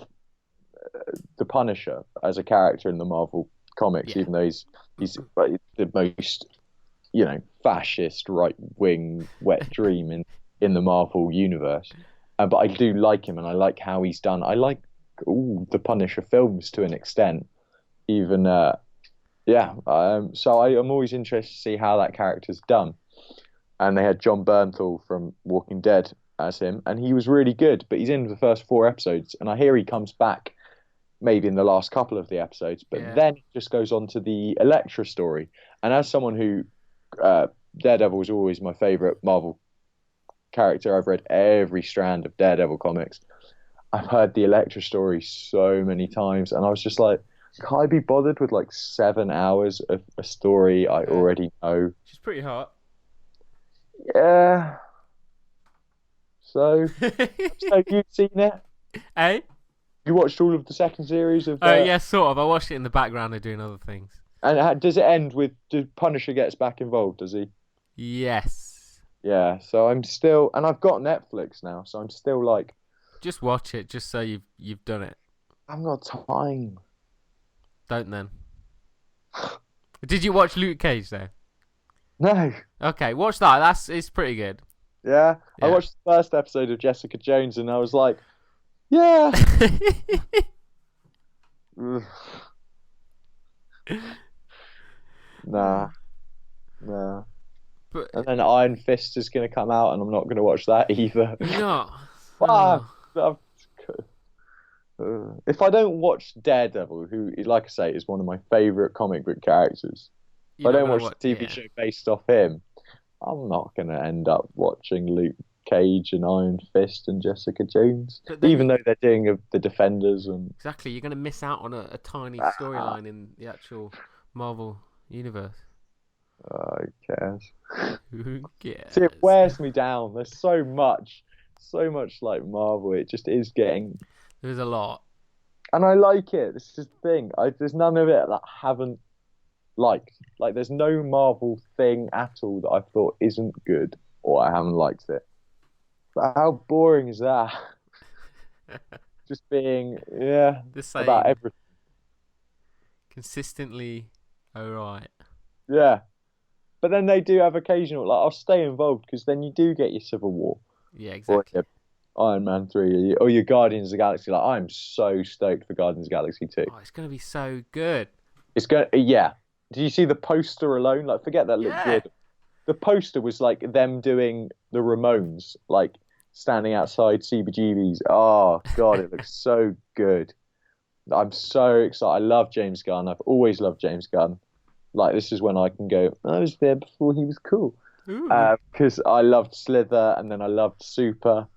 the Punisher as a character in the Marvel comics, Yeah, even though he's like, the most fascist right wing wet dream in the Marvel universe. But I do like him, and I like how he's done. I like the Punisher films to an extent, even so I'm always interested to see how that character's done. And they had John Bernthal from Walking Dead as him, and he was really good. But he's in the first 4 episodes, and I hear he comes back maybe in the last couple of the episodes. But yeah. then it just goes on to the Elektra story. And as someone who Daredevil was always my favorite Marvel character, I've read every strand of Daredevil comics. I've heard the Elektra story so many times, and I was just like, can I be bothered with like 7 hours of a story I already know? She's pretty hot. Yeah. So you've seen it? Hey? You watched all of the second series of? Yeah, sort of. I watched it in the background of doing other things. And does it end with the Punisher gets back involved? Does he? Yes. Yeah. So I'm still, and I've got Netflix now, so I'm still like, Just watch it, just so you've done it. I've got time. Don't then. Did you watch Luke Cage though? No. Okay, watch that. It's pretty good. Yeah. I Yeah. watched the first episode of Jessica Jones, and I was like, yeah. Ugh. Nah. But And then Iron Fist is going to come out, and I'm not going to watch that either. no. Fuck. Oh. If I don't watch Daredevil, who, like I say, is one of my favorite comic book characters, if I don't watch the TV show based off him, I'm not going to end up watching Luke Cage and Iron Fist and Jessica Jones, even though they're doing the Defenders and Exactly, you're going to miss out on a tiny storyline in the actual Marvel universe. who cares? Who cares? See, it wears me down. There's so much like Marvel. It just is getting. There's a lot. And I like it. This is the thing. There's none of it that I haven't liked. Like, there's no Marvel thing at all that I thought isn't good or I haven't liked it. But how boring is that? Just being, The same. about everything. Consistently alright. Yeah. But then they do have occasional, like, I'll stay involved because then you do get your Civil War. Yeah, exactly. Or your Iron Man 3 or your Guardians of the Galaxy. Like, I'm so stoked for Guardians of the Galaxy 2. Oh, it's going to be so good. It's going to, yeah. Did you see the poster alone? Like, forget that looked good. The poster was like them doing the Ramones, like standing outside CBGB's. Oh, God, it looks so good. I'm so excited. I love James Gunn. I've always loved James Gunn. Like, this is when I can go, I was there before he was cool. Because I loved Slither and then I loved Super.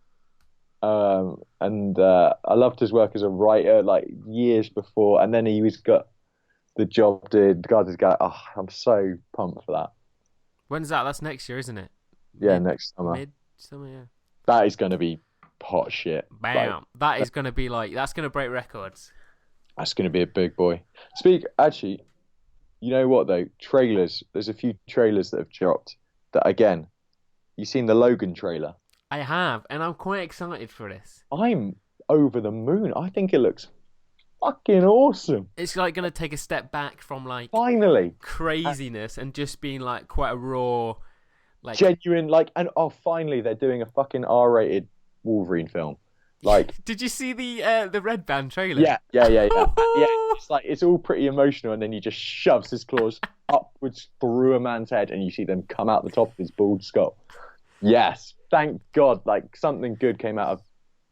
And I loved his work as a writer, like, years before. And then he got the job did. Guardians of the Galaxy. Oh, I'm so pumped for that. When's that? That's next year, isn't it? Yeah, next summer. Mid-summer, yeah. That is going to be hot shit. Bam. Like, that is going to be that's going to break records. That's going to be a big boy. Actually, you know what though? Trailers. There's a few trailers that have dropped that, again, you seen the Logan trailer? I have, and I'm quite excited for this. I'm over the moon. I think it looks fucking awesome. It's like going to take a step back from like Finally. craziness and just being like quite a raw, like Genuine, like, and finally they're doing a fucking R-rated Wolverine film. Like, did you see the Red Band trailer? Yeah. Yeah, it's like, it's all pretty emotional, and then he just shoves his claws upwards through a man's head, and you see them come out the top of his bald skull. Yes, thank God, like, something good came out of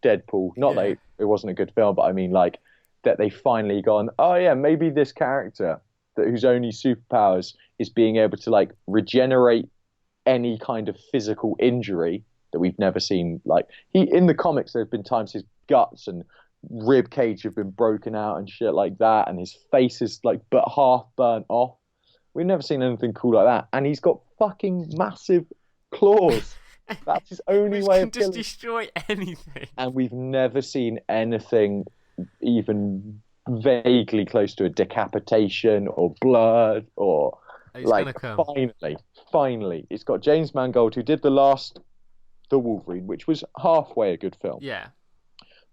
Deadpool. Not that it wasn't a good film, but I mean, like, that they finally gone, oh yeah, maybe this character whose only superpowers is being able to like regenerate any kind of physical injury that we've never seen. Like he in the comics, there's been times his guts and rib cage have been broken out and shit like that, and his face is like but half burnt off. We've never seen anything cool like that, and he's got fucking massive claws. That's his only Which way can of just killing. destroy anything. And we've never seen anything even vaguely close to a decapitation or blood or It's gonna come. finally, it's got James Mangold who did the Wolverine, which was halfway a good film, Yeah.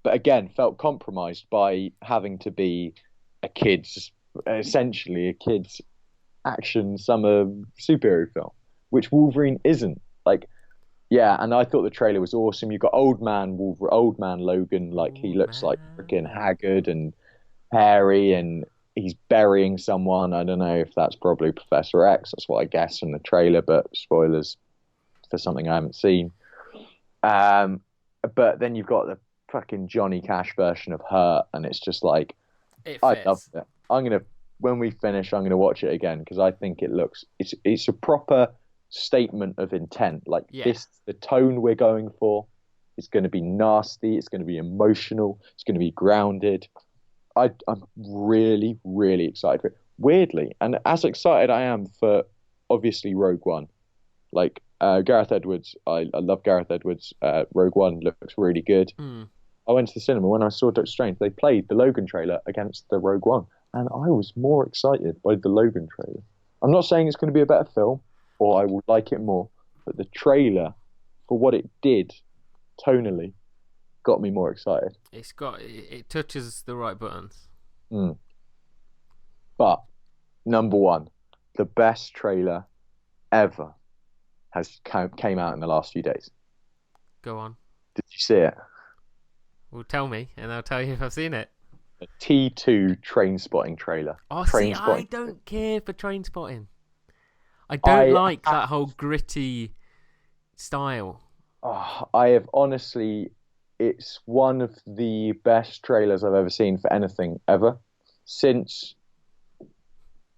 but again felt compromised by having to be essentially a kid's action summer superhero film, which Wolverine isn't. Like, yeah, and I thought the trailer was awesome. You've got old man Wolverine, old man Logan, like he looks like freaking haggard and hairy, and he's burying someone. I don't know if that's probably Professor X. That's what I guess from the trailer, but spoilers for something I haven't seen. But then you've got the fucking Johnny Cash version of Hurt, and it's just like I love it. When we finish, I'm gonna watch it again because I think it's a proper statement of intent. Like this, the tone we're going for. It's going to be nasty. It's going to be emotional. It's going to be grounded. I'm really, really excited for it. Weirdly, and as excited I am for obviously Rogue One. Like Gareth Edwards, I love Gareth Edwards. Rogue One looks really good. I went to the cinema when I saw Doctor Strange. They played the Logan trailer against the Rogue One, and I was more excited by the Logan trailer. I'm not saying it's going to be a better film or I will like it more, but the trailer, for what it did tonally, got me more excited. It touches the right buttons. But number one, the best trailer ever came out in the last few days. Go on. Did you see it? Well, tell me, and I'll tell you if I've seen it. A T2 Trainspotting trailer. I don't care for Trainspotting. I don't like that whole gritty style. I have honestly, it's one of the best trailers I've ever seen for anything ever. Since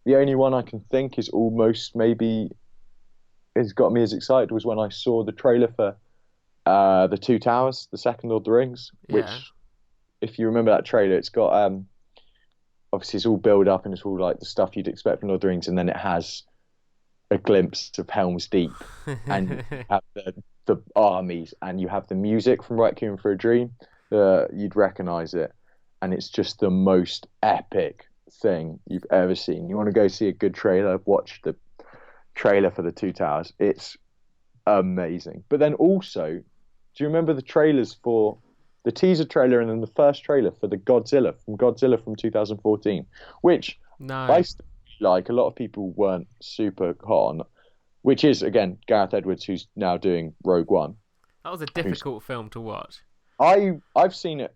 the only one I can think is almost maybe has got me as excited was when I saw the trailer for The Two Towers, the second Lord of the Rings, which, if you remember that trailer, it's got obviously it's all build up and it's all like the stuff you'd expect from Lord of the Rings, and then it has a glimpse of Helm's Deep, and you have the armies, and you have the music from Requiem for a Dream. You'd recognise it, and it's just the most epic thing you've ever seen. You want to go see a good trailer? Watch the trailer for The Two Towers. It's amazing. But then also, do you remember the trailers for the teaser trailer and then the first trailer for the Godzilla from 2014, which I still like. A lot of people weren't super hot on, which is again Gareth Edwards, who's now doing Rogue One. That was a difficult film to watch. I've seen it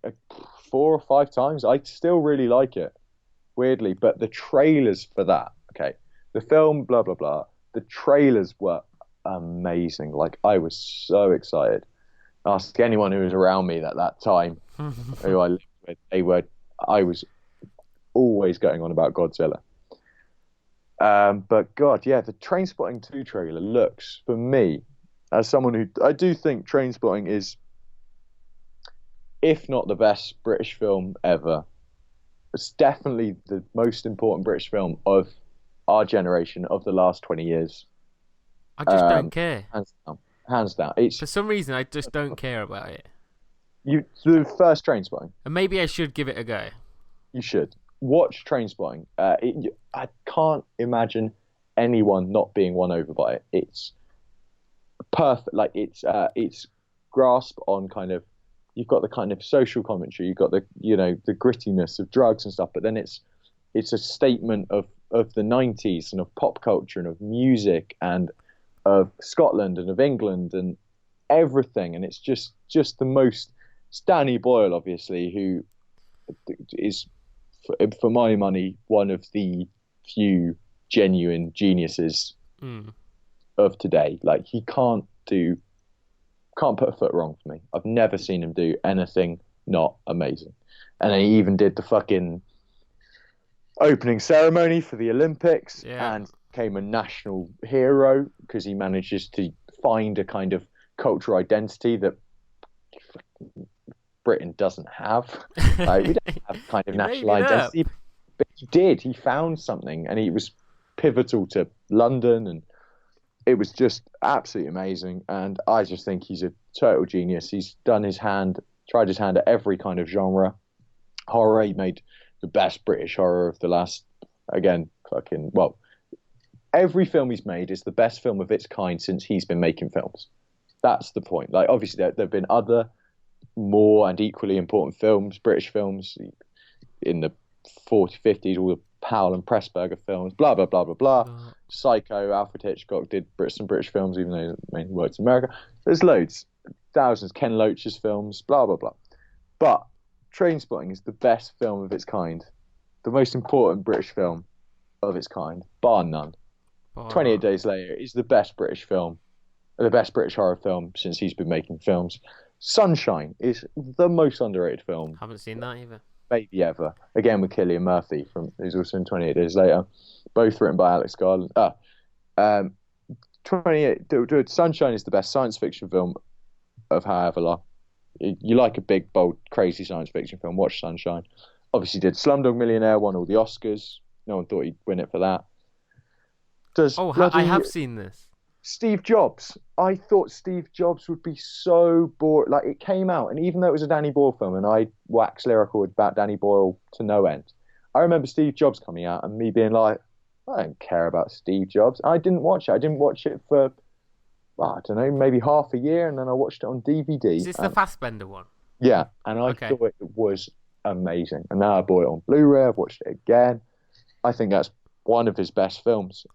4 or 5 times. I still really like it, weirdly. But the trailers for that, okay, the film, blah blah blah. The trailers were amazing. Like I was so excited. Ask anyone who was around me at that time, who I lived with. I was always going on about Godzilla. But God, yeah, the Trainspotting 2 trailer looks, for me, as someone who I do think Trainspotting is, if not the best British film ever, it's definitely the most important British film of our generation, of the last 20 years. I just don't care. Hands down. For some reason, I just don't care about it. The first Trainspotting. And maybe I should give it a go. You should. Watch Trainspotting. I can't imagine anyone not being won over by it. It's perfect. Like it's grasp on kind of, you've got the kind of social commentary, you've got the the grittiness of drugs and stuff, but then it's a statement of the 90s and of pop culture and of music and of Scotland and of England and everything, and it's just the most. It's Danny Boyle, obviously, who is, for my money, one of the few genuine geniuses of today. Like he can't put a foot wrong for me. I've never seen him do anything not amazing. And then he even did the fucking opening ceremony for the Olympics Yeah. and became a national hero because he manages to find a kind of cultural identity that Britain doesn't have. Like, we don't have kind of You made national it up. identity, but he did. He found something, and he was pivotal to London, and it was just absolutely amazing. And I just think he's a total genius. He's tried his hand at every kind of genre. Horror, he made the best British horror of the last, again, every film he's made is the best film of its kind since he's been making films. That's the point. Like, obviously, there have been other more and equally important films, British films, in the 40s, 50s, all the Powell and Pressburger films, blah, blah, blah, blah, blah. Oh. Psycho, Alfred Hitchcock did some British films, even though he mainly worked in America. There's loads, thousands. Ken Loach's films, blah, blah, blah. But Trainspotting is the best film of its kind, the most important British film of its kind, bar none. 28 Days Later is the best British film, the best British horror film since he's been making films. Sunshine is the most underrated film. Haven't seen that either. Maybe ever. Again with Cillian Murphy, who's also in 28 Days Later. Both written by Alex Garland. 28 Sunshine is the best science fiction film of however long. You like a big, bold, crazy science fiction film, watch Sunshine. Obviously did Slumdog Millionaire, won all the Oscars. No one thought he'd win it for that. I have seen this. Steve Jobs. I thought Steve Jobs would be so bored. Like, it came out, and even though it was a Danny Boyle film, and I wax lyrical about Danny Boyle to no end, I remember Steve Jobs coming out and me being like, I don't care about Steve Jobs. I didn't watch it. I didn't watch it for, I don't know, maybe half a year, and then I watched it on DVD. Is this the Fassbender one? Yeah, and I thought it was amazing. And now I bought it on Blu-ray. I've watched it again. I think that's one of his best films.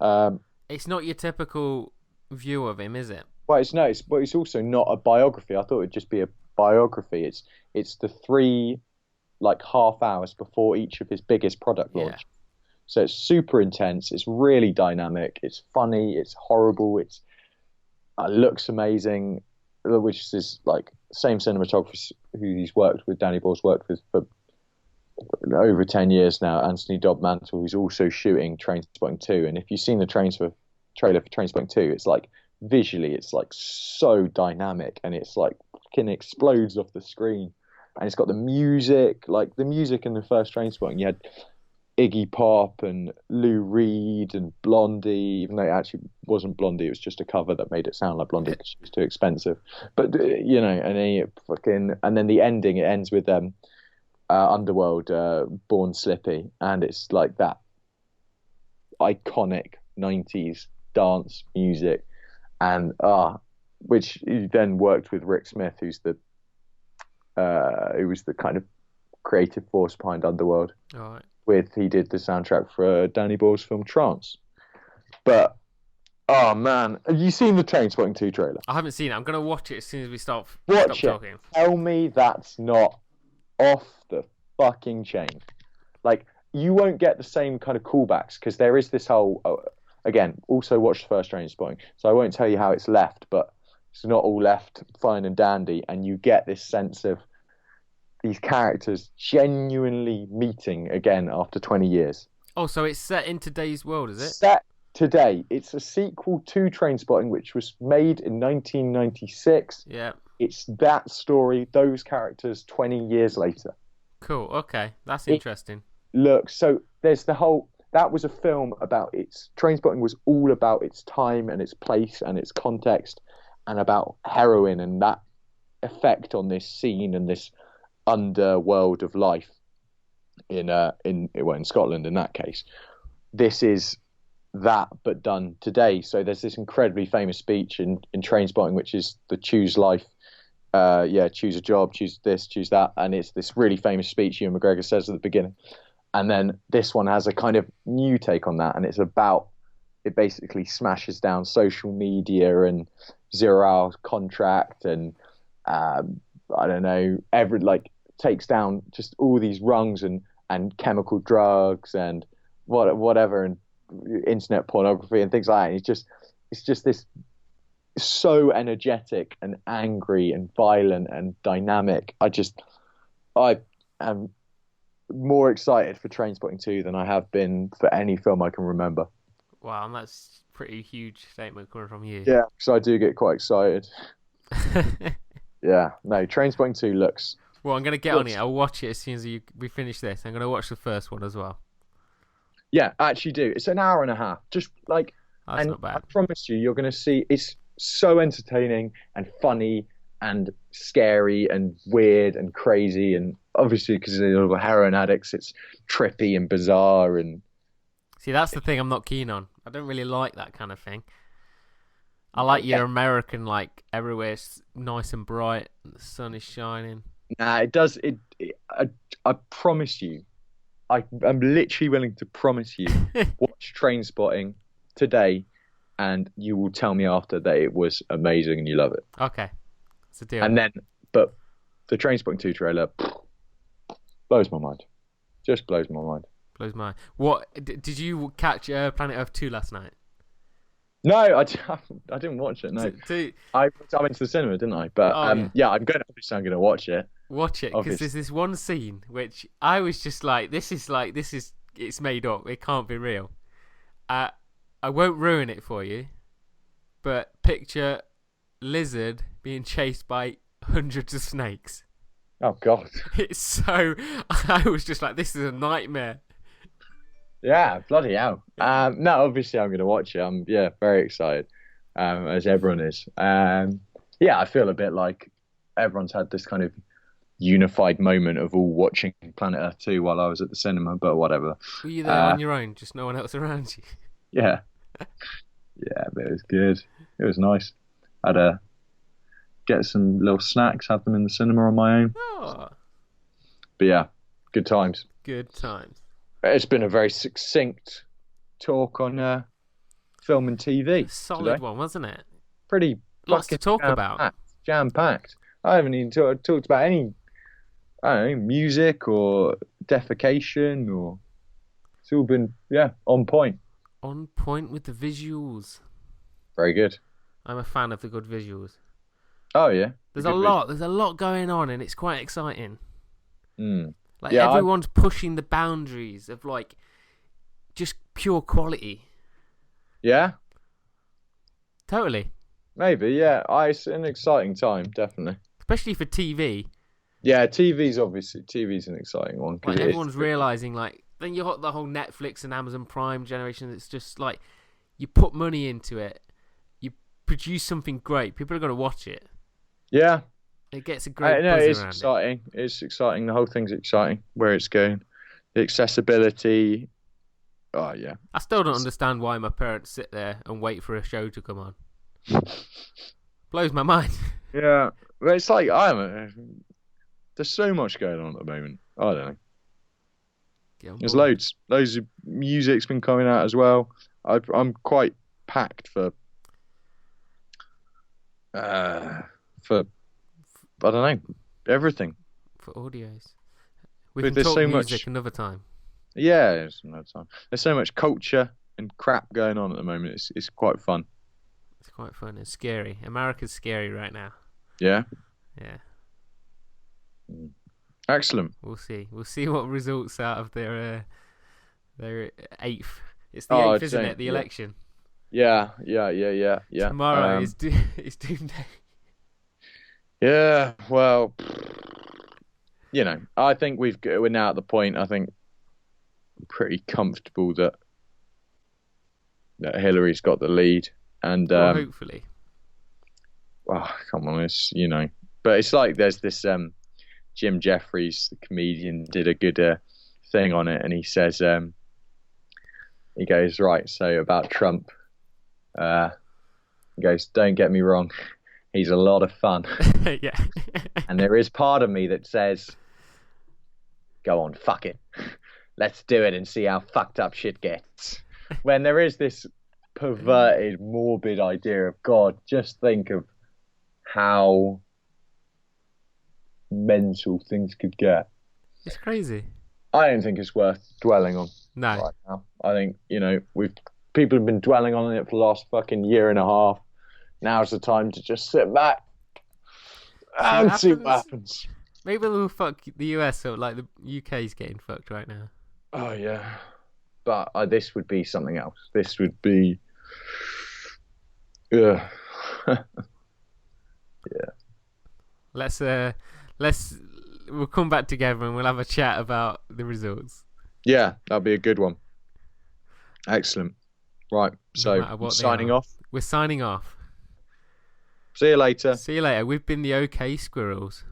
It's not your typical view of him, is it? Well, it's also not a biography. I thought it'd just be a biography. It's the 3 half hours before each of his biggest product launch. Yeah. So it's super intense. It's really dynamic. It's funny. It's horrible. It looks amazing. Which is same cinematographer who he's worked with. Danny Boyle's worked with for over 10 years now. Anthony Dodd Mantle, who's also shooting Trainspotting 2. And if you've seen the trailer for Trainspotting 2, it's visually, it's so dynamic, and it's fucking explodes off the screen. And it's got the music, the music in the first Trainspotting. You had Iggy Pop and Lou Reed and Blondie, even though it actually wasn't Blondie, it was just a cover that made it sound like Blondie because she was too expensive. But and then the ending, it ends with Underworld, Born Slippy, and it's that iconic 90s dance music, and which he then worked with Rick Smith, who was the kind of creative force behind Underworld. All right. He did the soundtrack for Danny Boyle's film Trance. But oh man, have you seen the Trainspotting 2 trailer? I haven't seen it. I'm gonna watch it as soon as we stop Watch talking. it. Tell me that's not off the fucking chain. You won't get the same kind of callbacks because there is this whole. Again, also watch the first Trainspotting, so I won't tell you how it's left, but it's not all left fine and dandy, and you get this sense of these characters genuinely meeting again after 20 years. Oh, so it's set in today's world, is it? Set today. It's a sequel to Trainspotting, which was made in 1996. Yeah. It's that story, those characters 20 years later. Cool, okay. That's interesting. Look, so there's the whole... That was a film about Trainspotting was all about its time and its place and its context, and about heroin and that effect on this scene and this underworld of life in Scotland in that case. This is that, but done today. So there's this incredibly famous speech in Trainspotting, which is the choose life, choose a job, choose this, choose that, and it's this really famous speech Ewan McGregor says at the beginning. And then this one has a kind of new take on that, and it basically smashes down social media and 0-hour contract and I don't know, takes down just all these rungs and chemical drugs and whatever, and internet pornography and things like that. And it's just this so energetic and angry and violent and dynamic. I am more excited for Trainspotting 2 than I have been for any film I can remember. Wow, and that's a pretty huge statement coming from you. Yeah, because I do get quite excited. Yeah, no, Trainspotting 2 looks. Well, I'm going to get on it. I'll watch it as soon as we finish this. I'm going to watch the first one as well. Yeah, actually do. It's an hour and a half. Just like, That's and not bad. I promise you, you're going to see it's so entertaining and funny and scary and weird and crazy. And obviously, because they're all heroin addicts, it's trippy and bizarre. And See, that's the thing I'm not keen on. I don't really like that kind of thing. I like your American, like, everywhere's nice and bright, and the sun is shining. nah, it does. I promise you, I'm literally willing to promise you, watch Trainspotting today, and you will tell me after that it was amazing and you love it. Okay, it's a deal. And then, but the Trainspotting 2 trailer blows my mind. Just blows my mind. Blows my. What did you catch Planet Earth 2 last night? No, I didn't watch it. No, I went to the cinema, didn't I? But yeah, I'm going to watch it. Watch it because there's this one scene which I was just like, this is it's made up. It can't be real. I won't ruin it for you, but picture lizard being chased by hundreds of snakes. Oh God! It's so. I was just like, this is a nightmare. Yeah, bloody hell. No, obviously I'm going to watch it. I'm very excited, as everyone is. Yeah, I feel a bit like everyone's had this kind of unified moment of all watching Planet Earth 2 while I was at the cinema, but whatever. Were you there on your own, just no one else around you? Yeah. Yeah, but it was good. It was nice. Had to get some little snacks, have them in the cinema on my own. Oh. But yeah, good times. Good times. It's been a very succinct talk on film and TV. Solid today. one, wasn't it? Pretty lots to talk about. Jam-packed. I haven't even talked about any, I don't know, music or defecation or. It's all been on point. On point with the visuals. Very good. I'm a fan of the good visuals. Oh yeah. There's a lot going on, and it's quite exciting. Mm. Like everyone's pushing the boundaries of like just pure quality. Yeah. Totally. Maybe, yeah. It's an exciting time, definitely. Especially for TV. Yeah, TV's an exciting one. Like everyone's realising, like, then you got the whole Netflix and Amazon Prime generation. It's just like you put money into it, you produce something great. People are going to watch it. Yeah. It gets a great buzz it's around exciting. It's exciting. The whole thing's exciting. Where it's going, the accessibility. Oh yeah. I still don't understand why my parents sit there and wait for a show to come on. Blows my mind. Yeah, but it's like there's so much going on at the moment. I don't know. There's loads of music's been coming out as well. I'm quite packed for I don't know, everything. For audios. We can there's talk so music much another time. Yeah, there's another time. There's so much culture and crap going on at the moment. It's quite fun. It's quite fun. It's scary. America's scary right now. Yeah. Yeah. Excellent. We'll see. We'll see what results out of their 8th. It's the 8th, isn't it? The election. Yeah. Tomorrow is doomsday. Yeah. Well, I think we're now at the point. I think pretty comfortable that Hillary's got the lead, and hopefully. Oh, come on, but it's like there's this Jim Jeffries, the comedian, did a good thing on it, and he says he goes, right, so about Trump, he goes, don't get me wrong, he's a lot of fun. Yeah. And there is part of me that says, go on, fuck it, let's do it and see how fucked up shit gets. When there is this perverted, morbid idea of God, just think of how mental things could get. It's crazy. I don't think it's worth dwelling on. No. Right now. I think, people have been dwelling on it for the last fucking year and a half. Now's the time to just sit back and see what happens. Maybe we'll fuck the US up like the UK's getting fucked right now. Oh yeah, but this would be something else. This would be, yeah, yeah, Let's we'll come back together and we'll have a chat about the results. yeah. That'd be a good one. Excellent. Right, No so matter what they signing are. off. We're signing off. See you later. See you later. We've been the OK Squirrels.